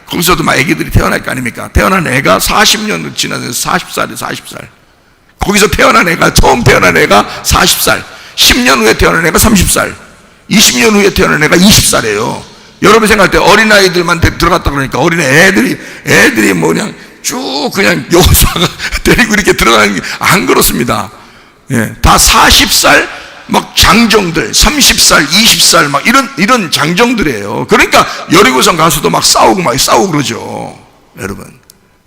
거기서도 막 애기들이 태어날 거 아닙니까? 태어난 애가 40년 지나서 40살. 거기서 태어난 애가, 처음 태어난 애가 40살. 10년 후에 태어난 애가 30살. 20년 후에 태어난 애가 20살이에요. 여러분 생각할 때 어린아이들만 들어갔다 그러니까 애들이 그냥 쭉 그냥 여호수아가 데리고 이렇게 들어가는 게 안 그렇습니다. 예, 다 40살, 막 장정들, 30살, 20살, 막 이런 장정들이에요. 그러니까 여리고성 가서도 막 싸우고 그러죠. 여러분,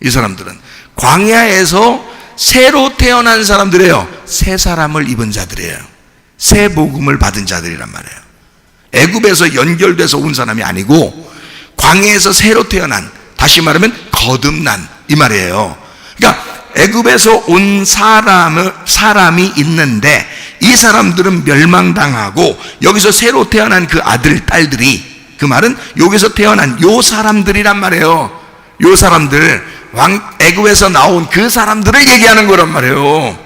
이 사람들은 광야에서 새로 태어난 사람들이에요. 새 사람을 입은 자들이에요. 새 복음을 받은 자들이란 말이에요. 애굽에서 연결돼서 온 사람이 아니고 광야에서 새로 태어난, 다시 말하면 거듭난, 이 말이에요. 그러니까 애굽에서 온 사람이 있는데 이 사람들은 멸망당하고 여기서 새로 태어난 그 아들, 딸들이, 그 말은 여기서 태어난 요 사람들이란 말이에요. 요 사람들, 애굽에서 나온 그 사람들을 얘기하는 거란 말이에요.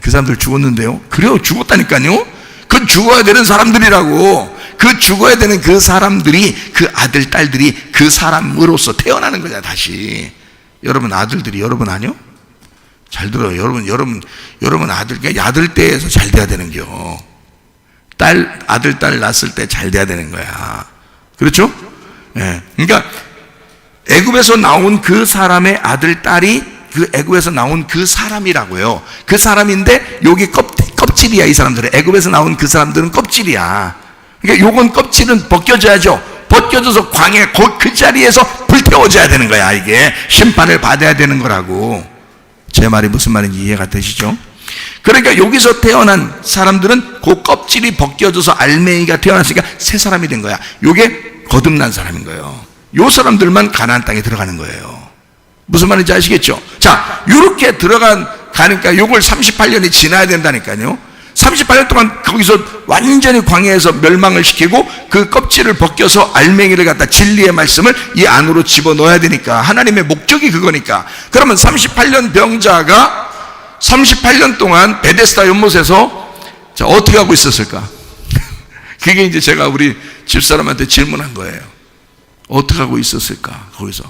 그 사람들 죽었는데요? 그래요, 죽었다니까요. 그 죽어야 되는 사람들이라고. 그 죽어야 되는 그 사람들이, 그 아들, 딸들이 그 사람으로서 태어나는 거냐, 다시. 여러분 아들들이 여러분 아니요? 잘 들어요. 여러분 아들 때에서 잘 돼야 되는겨. 아들, 딸 낳았을 때 잘 돼야 되는 거야. 그렇죠? 예. 그러니까 애굽에서 나온 그 사람의 아들, 딸이 그 애굽에서 나온 그 사람이라고요. 그 사람인데 여기 껍질이야, 이 사람들은. 애굽에서 나온 그 사람들은 껍질이야. 그러니까 요건 껍질은 벗겨져야죠. 벗겨져서 광야 그 자리에서 불태워져야 되는 거야. 이게 심판을 받아야 되는 거라고. 제 말이 무슨 말인지 이해가 되시죠? 그러니까 여기서 태어난 사람들은 그 껍질이 벗겨져서 알맹이가 태어났으니까 새 사람이 된 거야. 요게 거듭난 사람인 거예요. 요 사람들만 가나안 땅에 들어가는 거예요. 무슨 말인지 아시겠죠? 자, 요렇게 가니까 요걸 38년이 지나야 된다니까요. 38년 동안 거기서 완전히 광야에서 멸망을 시키고 그 껍질을 벗겨서 알맹이를 갖다 진리의 말씀을 이 안으로 집어넣어야 되니까, 하나님의 목적이 그거니까. 그러면 38년 병자가 38년 동안 베데스다 연못에서 어떻게 하고 있었을까? 그게 이제 제가 우리 집사람한테 질문한 거예요. 어떻게 하고 있었을까? 거기서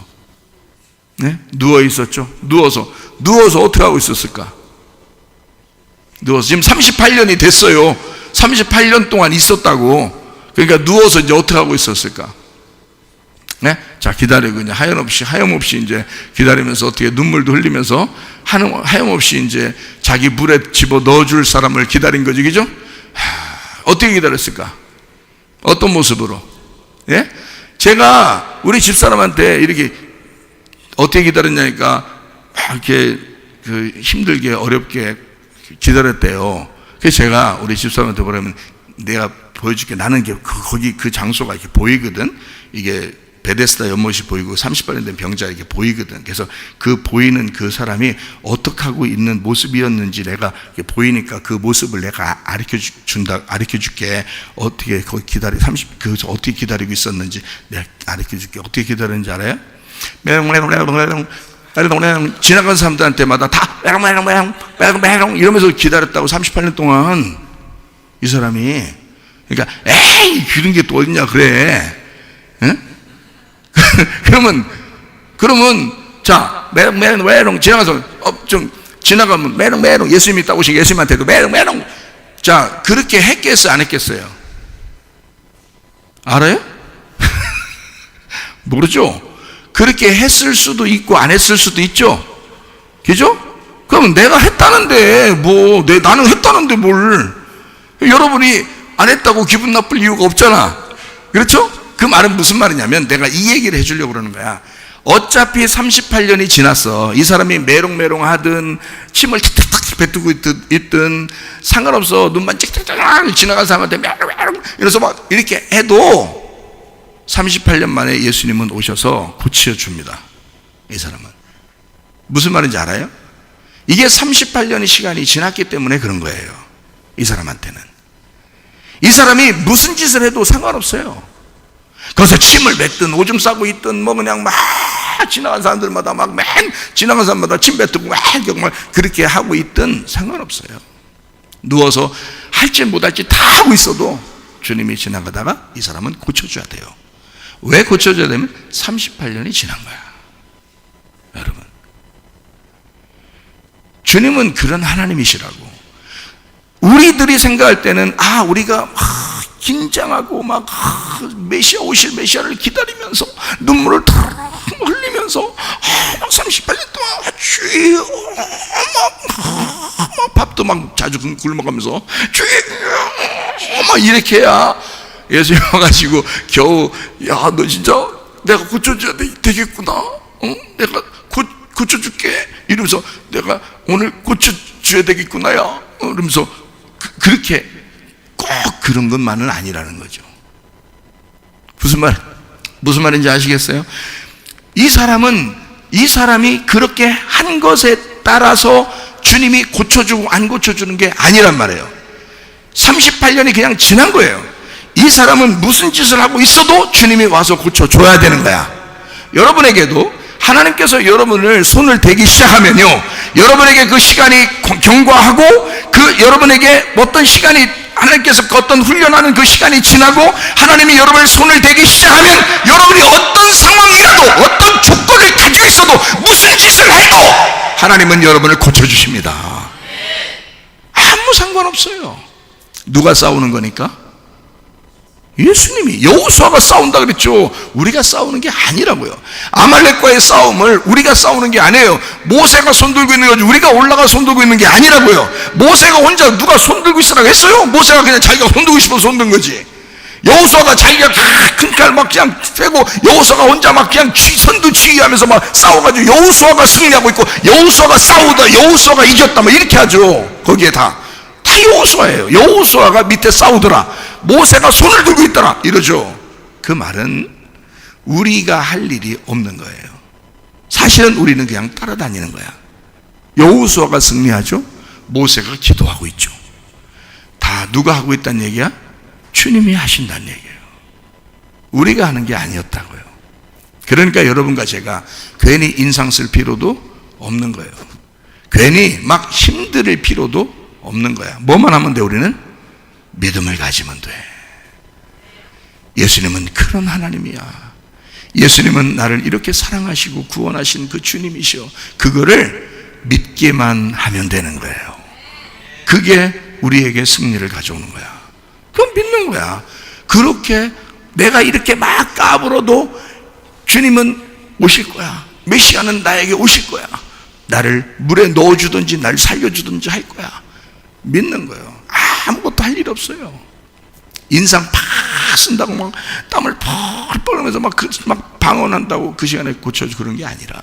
네? 누워 있었죠. 누워서 어떻게 하고 있었을까? 누워서 지금 38년이 됐어요. 38년 동안 있었다고. 그러니까 누워서 이제 어떻게 하고 있었을까? 네? 자, 기다리고 그냥 하염없이 이제 기다리면서 어떻게 눈물도 흘리면서 하염없이 이제 자기 물에 집어 넣어줄 사람을 기다린 거지, 그죠? 어떻게 기다렸을까? 어떤 모습으로? 예? 제가 우리 집사람한테 이렇게 어떻게 기다렸냐니까 이렇게 힘들게 어렵게 기다렸대요. 그래서 제가 우리 집사람한테 뭐라면, 내가 보여줄게. 나는 거기 그 장소가 이렇게 보이거든. 이게 베데스다 연못이 보이고 38년 된 병자 이렇게 보이거든. 그래서 그 보이는 그 사람이 어떻게 하고 있는 모습이었는지 내가 보이니까 그 모습을 내가 가르쳐 줄게. 어떻게 거기 어떻게 기다리고 있었는지 내가 가르쳐 줄게. 어떻게 기다렸는지 알아요? 지나간 사람들한테마다 다 이러면서 기다렸다고. 38년 동안 이 사람이. 그러니까 에이 그런 게 또 어딨냐 그래. 응? 그러면 자 메롱 지나가서 좀 지나가면 메롱 예수님이 있다고 오신 예수님한테도 메롱. 자, 그렇게 했겠어요, 안 했겠어요? 알아요? 모르죠. 그렇게 했을 수도 있고 안 했을 수도 있죠. 그죠? 그럼 내가 했다는데 나는 했다는데 뭘. 여러분이 안 했다고 기분 나쁠 이유가 없잖아. 그렇죠? 그 말은 무슨 말이냐면, 내가 이 얘기를 해주려고 그러는 거야. 어차피 38년이 지났어. 이 사람이 메롱메롱 하든 침을 탁탁탁 뱉고 있든 상관없어. 눈만 찍찍찍 지나간 사람한테 메롱메롱 이래서 막 이렇게 해도 38년 만에 예수님은 오셔서 고쳐줍니다. 이 사람은. 무슨 말인지 알아요? 이게 38년의 시간이 지났기 때문에 그런 거예요. 이 사람한테는. 이 사람이 무슨 짓을 해도 상관없어요. 거기서 침을 뱉든 오줌 싸고 있든 그냥 막 지나간 사람들마다 지나간 사람마다 침 뱉고 정말 그렇게 하고 있든 상관없어요. 누워서 할지 못할지 다 하고 있어도 주님이 지나가다가 이 사람은 고쳐줘야 돼요. 왜 고쳐줘야 되면 38년이 지난 거야. 여러분, 주님은 그런 하나님이시라고. 우리들이 생각할 때는 우리가 긴장하고 메시아 오실 메시아를 기다리면서 눈물을 흘리면서 38년 동안 주여 밥도 자주 굶어가면서 주여 이렇게 해야 예수님 와가지고 겨우 너 진짜 내가 고쳐줘야 되겠구나. 내가 고쳐줄게 이러면서 내가 오늘 고쳐줘야 되겠구나야 이러면서 그렇게 꼭 그런 것만은 아니라는 거죠. 무슨 말인지 아시겠어요? 이 사람이 그렇게 한 것에 따라서 주님이 고쳐주고 안 고쳐주는 게 아니란 말이에요. 38년이 그냥 지난 거예요. 이 사람은 무슨 짓을 하고 있어도 주님이 와서 고쳐줘야 되는 거야. 여러분에게도 하나님께서 여러분을 손을 대기 시작하면요, 여러분에게 그 시간이 경과하고 그 여러분에게 어떤 시간이, 하나님께서 어떤 훈련하는 그 시간이 지나고 하나님이 여러분을 손을 대기 시작하면 여러분이 어떤 상황이라도 어떤 조건을 가지고 있어도 무슨 짓을 해도 하나님은 여러분을 고쳐주십니다. 아무 상관없어요. 누가 싸우는 거니까? 예수님이. 여호수아가 싸운다 그랬죠. 우리가 싸우는 게 아니라고요. 아말렉과의 싸움을 우리가 싸우는 게 아니에요. 모세가 손들고 있는 거지 우리가 올라가 손들고 있는 게 아니라고요. 모세가 혼자 누가 손들고 있으라고 했어요? 모세가 그냥 자기가 손들고 싶어서 손든 거지. 여호수아가 자기가 큰 칼 막 그냥 펴고 여호수아가 혼자 막 그냥 선두치기하면서 막 싸워가지고 여호수아가 승리하고 있고 여호수아가 싸우다 여호수아가 이겼다 막 이렇게 하죠. 거기에 다 여호수아예요. 여호수아가 밑에 싸우더라, 모세가 손을 들고 있더라 이러죠. 그 말은 우리가 할 일이 없는 거예요. 사실은 우리는 그냥 따라다니는 거야. 여호수아가 승리하죠. 모세가 기도하고 있죠. 다 누가 하고 있다는 얘기야? 주님이 하신다는 얘기예요. 우리가 하는 게 아니었다고요. 그러니까 여러분과 제가 괜히 인상 쓸 필요도 없는 거예요. 괜히 막 힘들 필요도 없는 거야. 뭐만 하면 돼? 우리는 믿음을 가지면 돼. 예수님은 그런 하나님이야. 예수님은 나를 이렇게 사랑하시고 구원하신 그 주님이시여. 그거를 믿기만 하면 되는 거예요. 그게 우리에게 승리를 가져오는 거야. 그건 믿는 거야. 그렇게 내가 이렇게 막 까불어도 주님은 오실 거야. 메시아는 나에게 오실 거야. 나를 물에 넣어주든지 나를 살려주든지 할 거야. 믿는 거예요. 아무것도 할 일 없어요. 인상 팍 쓴다고 막 땀을 펄펄 흘리면서 막 방언한다고 그 시간에 고쳐주고 그런 게 아니라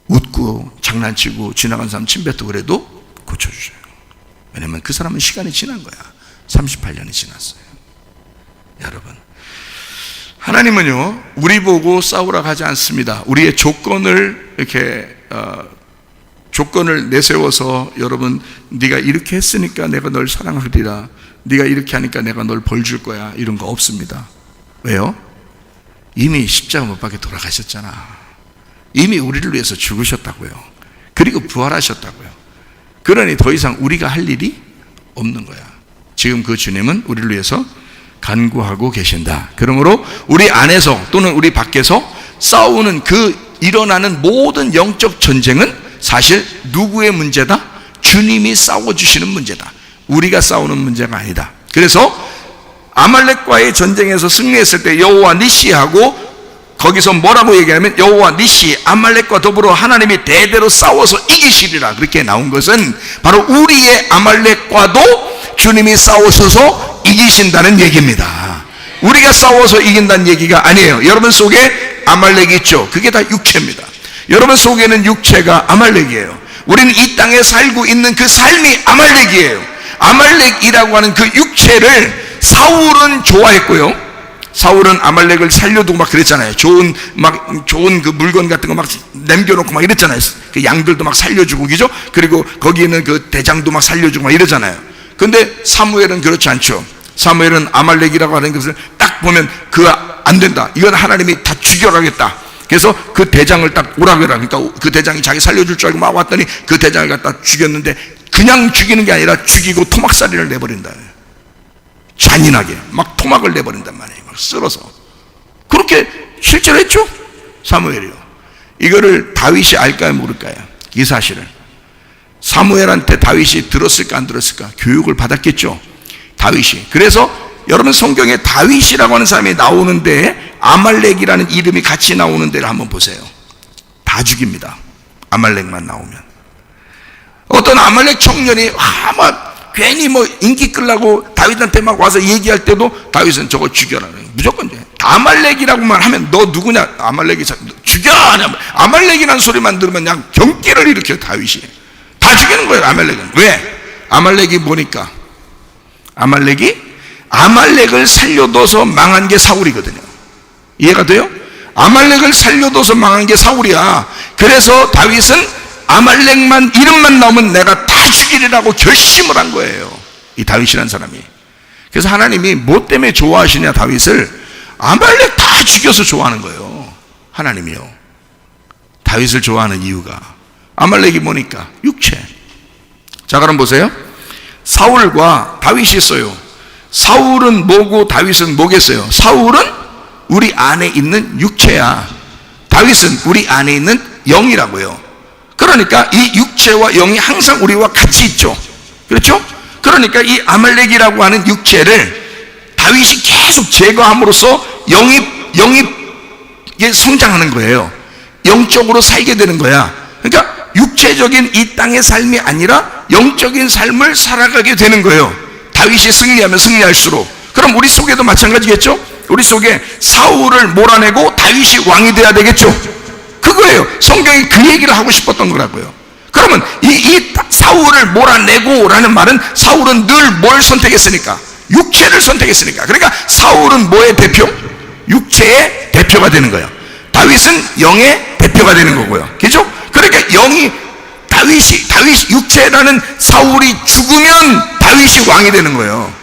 웃고 장난치고 지나간 사람 침뱉고 그래도 고쳐주셔요. 왜냐면 그 사람은 시간이 지난 거야. 38년이 지났어요. 여러분, 하나님은요 우리 보고 싸우라고 하지 않습니다. 우리의 조건을 이렇게 조건을 내세워서 여러분 네가 이렇게 했으니까 내가 널 사랑하리라, 네가 이렇게 하니까 내가 널 벌 줄 거야, 이런 거 없습니다. 왜요? 이미 십자가 못 박혀 돌아가셨잖아. 이미 우리를 위해서 죽으셨다고요. 그리고 부활하셨다고요. 그러니 더 이상 우리가 할 일이 없는 거야. 지금 그 주님은 우리를 위해서 간구하고 계신다. 그러므로 우리 안에서 또는 우리 밖에서 싸우는 그 일어나는 모든 영적 전쟁은 사실 누구의 문제다? 주님이 싸워주시는 문제다. 우리가 싸우는 문제가 아니다. 그래서 아말렉과의 전쟁에서 승리했을 때 여호와 니시하고 거기서 뭐라고 얘기하면 여호와 니시, 아말렉과 더불어 하나님이 대대로 싸워서 이기시리라 그렇게 나온 것은 바로 우리의 아말렉과도 주님이 싸우셔서 이기신다는 얘기입니다. 우리가 싸워서 이긴다는 얘기가 아니에요. 여러분 속에 아말렉이 있죠. 그게 다 육체입니다. 여러분 속에는 육체가 아말렉이에요. 우리는 이 땅에 살고 있는 그 삶이 아말렉이에요. 아말렉이라고 하는 그 육체를 사울은 좋아했고요. 사울은 아말렉을 살려두고 막 그랬잖아요. 좋은 그 물건 같은 거 막 남겨놓고 막 이랬잖아요. 그 양들도 막 살려주고, 그죠? 그리고 거기 있는 그 대장도 막 살려주고 막 이러잖아요. 근데 사무엘은 그렇지 않죠. 사무엘은 아말렉이라고 하는 것을 딱 보면 그거 안 된다. 이건 하나님이 다 죽여라겠다. 그래서 그 대장을 딱 오라고 해라. 그러니까 그 대장이 자기 살려줄 줄 알고 막 왔더니 그 대장을 갖다 죽였는데 그냥 죽이는 게 아니라 죽이고 토막살이를 내버린다. 잔인하게 막 토막을 내버린단 말이에요. 막 쓸어서. 그렇게 실제로 했죠. 사무엘이요. 이거를 다윗이 알까요 모를까요? 이 사실을. 사무엘한테 다윗이 들었을까 안 들었을까? 교육을 받았겠죠. 다윗이. 그래서 여러분 성경에 다윗이라고 하는 사람이 나오는데 아말렉이라는 이름이 같이 나오는 데를 한번 보세요. 다 죽입니다. 아말렉만 나오면. 어떤 아말렉 청년이 막 괜히 뭐 인기 끌라고 다윗한테 막 와서 얘기할 때도 다윗은 저거 죽여라. 무조건 돼. 아말렉이라고만 하면 너 누구냐? 아말렉이 죽여! 아말렉이라는 소리만 들으면 그냥 경기를 일으켜 다윗이. 다 죽이는 거예요. 아말렉은. 왜? 아말렉이 뭐니까? 아말렉을 살려둬서 망한 게 사울이거든요. 이해가 돼요? 아말렉을 살려둬서 망한 게 사울이야. 그래서 다윗은 아말렉만 이름만 나오면 내가 다 죽이리라고 결심을 한 거예요, 이 다윗이라는 사람이. 그래서 하나님이 뭐 때문에 좋아하시냐, 다윗을? 아말렉 다 죽여서 좋아하는 거예요, 하나님이요. 다윗을 좋아하는 이유가 아말렉이 뭐니까? 육체. 자, 그럼 보세요. 사울과 다윗이 있어요. 사울은 뭐고 다윗은 뭐겠어요? 사울은 우리 안에 있는 육체야. 다윗은 우리 안에 있는 영이라고요. 그러니까 이 육체와 영이 항상 우리와 같이 있죠. 그렇죠? 그러니까 이 아말렉이라고 하는 육체를 다윗이 계속 제거함으로써 영이 성장하는 거예요. 영적으로 살게 되는 거야. 그러니까 육체적인 이 땅의 삶이 아니라 영적인 삶을 살아가게 되는 거예요. 다윗이 승리하면 승리할수록. 그럼 우리 속에도 마찬가지겠죠? 우리 속에 사울을 몰아내고 다윗이 왕이 돼야 되겠죠? 그거예요. 성경이 그 얘기를 하고 싶었던 거라고요. 그러면 이 사울을 몰아내고 라는 말은 사울은 늘 뭘 선택했으니까? 육체를 선택했으니까. 그러니까 사울은 뭐의 대표? 육체의 대표가 되는 거예요. 다윗은 영의 대표가 되는 거고요. 그죠? 그러니까 다윗 육체라는 사울이 죽으면 다윗이 왕이 되는 거예요.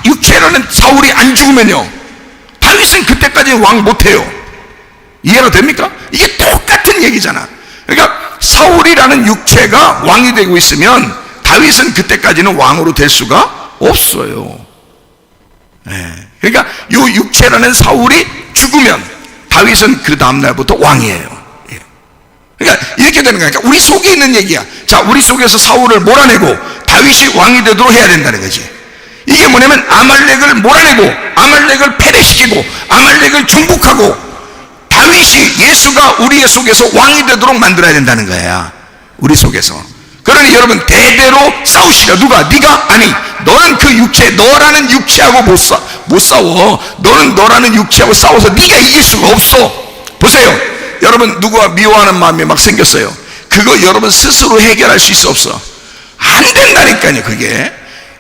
육체라는 사울이 안 죽으면요, 다윗은 그때까지 왕 못해요. 이해가 됩니까? 이게 똑같은 얘기잖아. 그러니까 사울이라는 육체가 왕이 되고 있으면 다윗은 그때까지는 왕으로 될 수가 없어요. 그러니까 이 육체라는 사울이 죽으면 다윗은 그 다음날부터 왕이에요. 그러니까 이렇게 되는 거니까 우리 속에 있는 얘기야. 자, 우리 속에서 사울을 몰아내고 다윗이 왕이 되도록 해야 된다는 거지. 이게 뭐냐면 아말렉을 몰아내고 아말렉을 패배시키고 아말렉을 정복하고 다윗이, 예수가 우리의 속에서 왕이 되도록 만들어야 된다는 거야, 우리 속에서. 그러니 여러분, 대대로 싸우시라. 누가? 네가? 아니, 너는 그 육체, 너라는 육체하고 못 싸워. 너는 너라는 육체하고 싸워서 네가 이길 수가 없어. 보세요, 여러분, 누구와 미워하는 마음이 막 생겼어요. 그거 여러분 스스로 해결할 수 있어, 없어? 안 된다니까요. 그게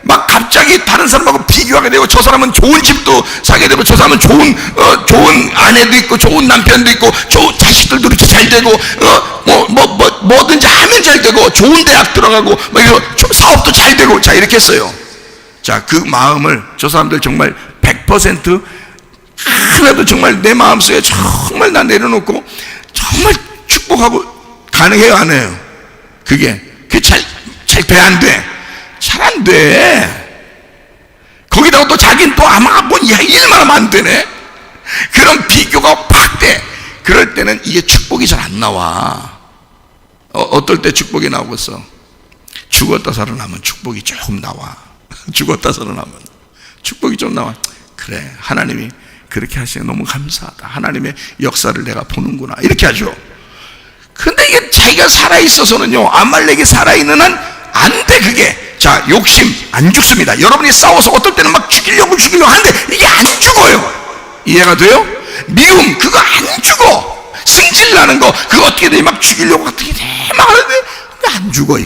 막 갑자기 다른 사람하고 비교하게 되고, 저 사람은 좋은 집도 사게 되고, 저 사람은 좋은 아내도 있고, 좋은 남편도 있고, 좋은 자식들도 이렇게 잘 되고, 뭐든지 하면 잘 되고, 좋은 대학 들어가고, 사업도 잘 되고, 자, 이렇게 했어요. 자, 그 마음을 저 사람들 정말 100% 하나도 정말 내 마음속에 정말 나 내려놓고 정말 축복하고 가능해요, 안 해요? 그게 잘 돼, 안 돼? 잘 안 돼. 거기다가 또 자기는 또 아마 일만 하면 안 되네. 그런 비교가 팍 돼. 그럴 때는 이게 축복이 잘 안 나와. 어떨 때 축복이 나오겠어? 죽었다 살아나면 축복이 조금 나와. 죽었다 살아나면 축복이 좀 나와. 그래, 하나님이 그렇게 하시니 너무 감사하다. 하나님의 역사를 내가 보는구나, 이렇게 하죠. 근데 이게 자기가 살아있어서는요, 아말렉이 살아있는 한 안 돼, 그게. 자, 욕심 안 죽습니다. 여러분이 싸워서 어떨 때는 막 죽이려고 하는데 이게 안 죽어요. 이해가 돼요? 미움, 그거 안 죽어. 승질나는 거, 그거 어떻게 돼? 막 죽이려고 어떻게 돼? 막 하는데 안 죽어.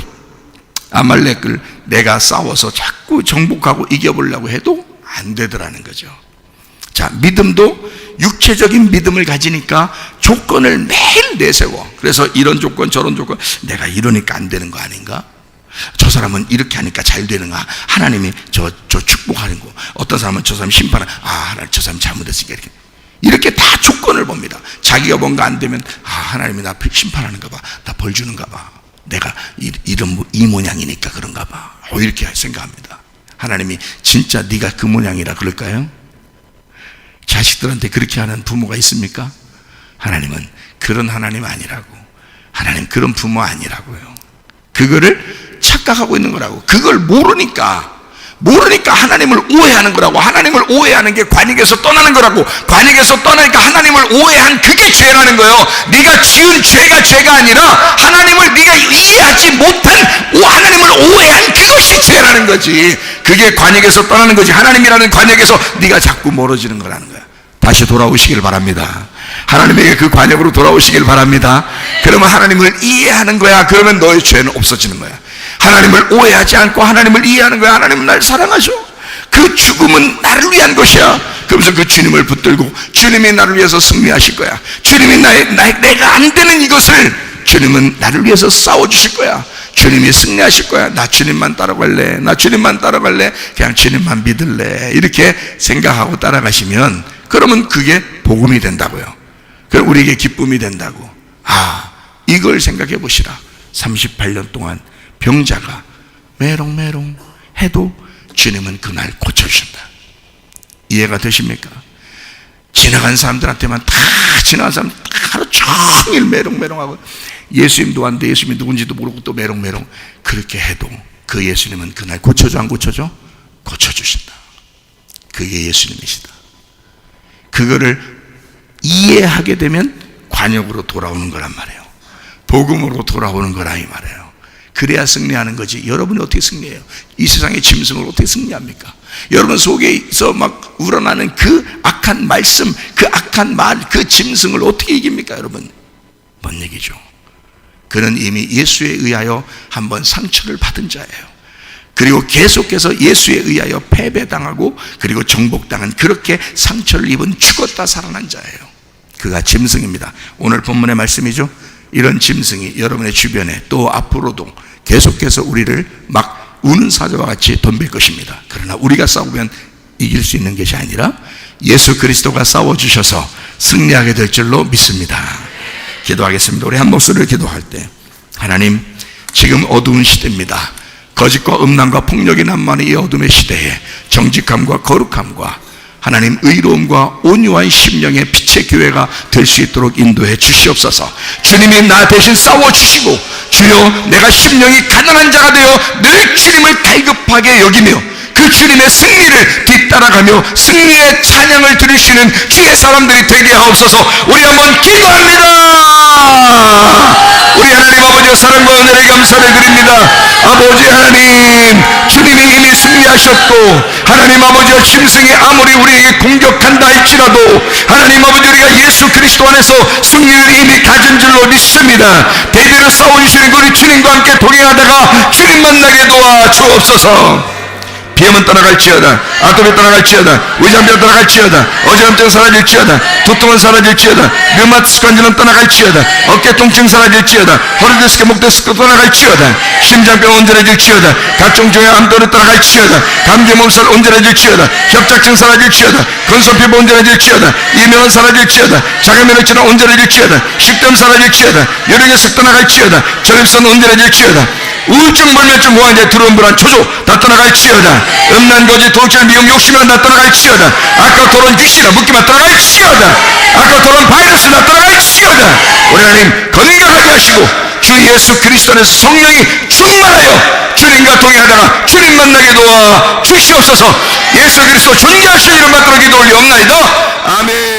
아말렉을 내가 싸워서 자꾸 정복하고 이겨보려고 해도 안 되더라는 거죠. 자, 믿음도 육체적인 믿음을 가지니까 조건을 매일 내세워. 그래서 이런 조건 저런 조건, 내가 이러니까 안 되는 거 아닌가? 저 사람은 이렇게 하니까 잘 되는가? 하나님이 저 축복하는 거. 어떤 사람은 저 사람 심판을, 하나님 저 사람 잘못했으니까 이렇게 다 조건을 봅니다. 자기가 뭔가 안 되면, 하나님이 나 심판하는가 봐, 나 벌 주는가 봐, 내가 이 모양이니까 그런가 봐, 이렇게 생각합니다. 하나님이 진짜 네가 그 모양이라 그럴까요? 자식들한테 그렇게 하는 부모가 있습니까? 하나님은 그런 하나님 아니라고. 하나님 그런 부모 아니라고요. 그거를 착각하고 있는 거라고. 그걸 모르니까 하나님을 오해하는 거라고. 하나님을 오해하는 게 관역에서 떠나는 거라고. 관역에서 떠나니까 하나님을 오해한 그게 죄라는 거예요. 네가 지은 죄가 죄가 아니라 하나님을 네가 이해하지 못한 하나님을 오해한 그것이 죄라는 거지. 그게 관역에서 떠나는 거지. 하나님이라는 관역에서 네가 자꾸 멀어지는 거라는 거야. 다시 돌아오시길 바랍니다. 하나님에게 그 관역으로 돌아오시길 바랍니다. 그러면 하나님을 이해하는 거야. 그러면 너의 죄는 없어지는 거야. 하나님을 오해하지 않고 하나님을 이해하는 거야. 하나님은 나를 사랑하셔. 그 죽음은 나를 위한 것이야. 그러면서 그 주님을 붙들고 주님이 나를 위해서 승리하실 거야. 주님이 내가 안 되는 이것을 주님은 나를 위해서 싸워주실 거야. 주님이 승리하실 거야. 나 주님만 따라갈래. 나 주님만 따라갈래. 그냥 주님만 믿을래. 이렇게 생각하고 따라가시면 그러면 그게 복음이 된다고요. 그럼 우리에게 기쁨이 된다고. 이걸 생각해 보시라. 38년 동안 병자가 메롱메롱 해도 주님은 그날 고쳐주신다. 이해가 되십니까? 지나간 사람들한테만 다 지나간 사람들 다 하루 종일 메롱메롱하고 예수님도 왔는데 예수님이 누군지도 모르고 또 메롱메롱 그렇게 해도 그 예수님은 그날 고쳐줘 안 고쳐줘? 고쳐주신다. 그게 예수님이시다. 그거를 이해하게 되면 관역으로 돌아오는 거란 말이에요. 복음으로 돌아오는 거라 이 말이에요. 그래야 승리하는 거지. 여러분이 어떻게 승리해요? 이 세상의 짐승을 어떻게 승리합니까? 여러분 속에서 막 우러나는 그 악한 말씀, 그 악한 말, 그 짐승을 어떻게 이깁니까 여러분? 뭔 얘기죠? 그는 이미 예수에 의하여 한번 상처를 받은 자예요. 그리고 계속해서 예수에 의하여 패배당하고 그리고 정복당한, 그렇게 상처를 입은 죽었다 살아난 자예요. 그가 짐승입니다. 오늘 본문의 말씀이죠. 이런 짐승이 여러분의 주변에 또 앞으로도 계속해서 우리를 막 우는 사자와 같이 덤빌 것입니다. 그러나 우리가 싸우면 이길 수 있는 것이 아니라 예수 그리스도가 싸워주셔서 승리하게 될 줄로 믿습니다. 기도하겠습니다. 우리 한 목소리를 기도할 때, 하나님, 지금 어두운 시대입니다. 거짓과 음란과 폭력이 난무하는 이 어둠의 시대에 정직함과 거룩함과 하나님 의로움과 온유한 심령의 빛의 교회가 될 수 있도록 인도해 주시옵소서. 주님이 나 대신 싸워주시고, 주여 내가 심령이 가난한 자가 되어 늘 주님을 갈급하게 여기며 그 주님의 승리를 뒤따라가며 승리의 찬양을 들으시는 주의 사람들이 되게 하옵소서. 우리 한번 기도합니다. 우리 하나님 아버지의 사랑과 은혜를 감사를 드립니다. 아버지 하나님, 주님이 이미 승리하셨고, 하나님 아버지의 짐승이 아무리 우리에게 공격한다 할지라도 하나님 아버지 우리가 예수 그리스도 안에서 승리를 이미 가진 줄로 믿습니다. 대비를 싸워주시는 우리 주님과 함께 동행하다가 주님 만나게 도와 주옵소서. 비염은 떠나갈지어다, 아토피 떠나갈지어다, 위장병 떠나갈지어다, 어지럼증 사라질지어다, 두통은 사라질지어다, 류마티스 관절은 떠나갈지어다, 어깨 통증 사라질지어다, 허리디스크 목디스크 떠나갈지어다, 심장병 온전해질지어다, 각종 종양 암도를 떠나갈지어다, 감기 몸살 온전해질지어다, 협착증 사라질지어다, 건소피부 온전해질지어다, 이명은 사라질지어다, 자가면역질은 온전해질지어다, 식도염 사라질지어다, 뇌력에서 떠나갈지어다, 전립선 온전해질지어다, 우울증, 불면증, 무한제, 들어온 불안, 초조 다 떠나갈지어다, 음란, 거짓, 도둑질, 미용, 욕심은 다 떠나갈지어다, 아까 토론 귀신아 묶기만 떠나갈지어다, 아까 토론 바이러스 다 떠나갈지어다. 우리 하나님 건강하게 하시고 주 예수 그리스도 안에서 성령이 충만하여 주님과 동행하다가 주님 만나게 도와 주시옵소서. 예수 그리스도 존귀하신 이름 받들어 기도 올리옵나이다. 아멘.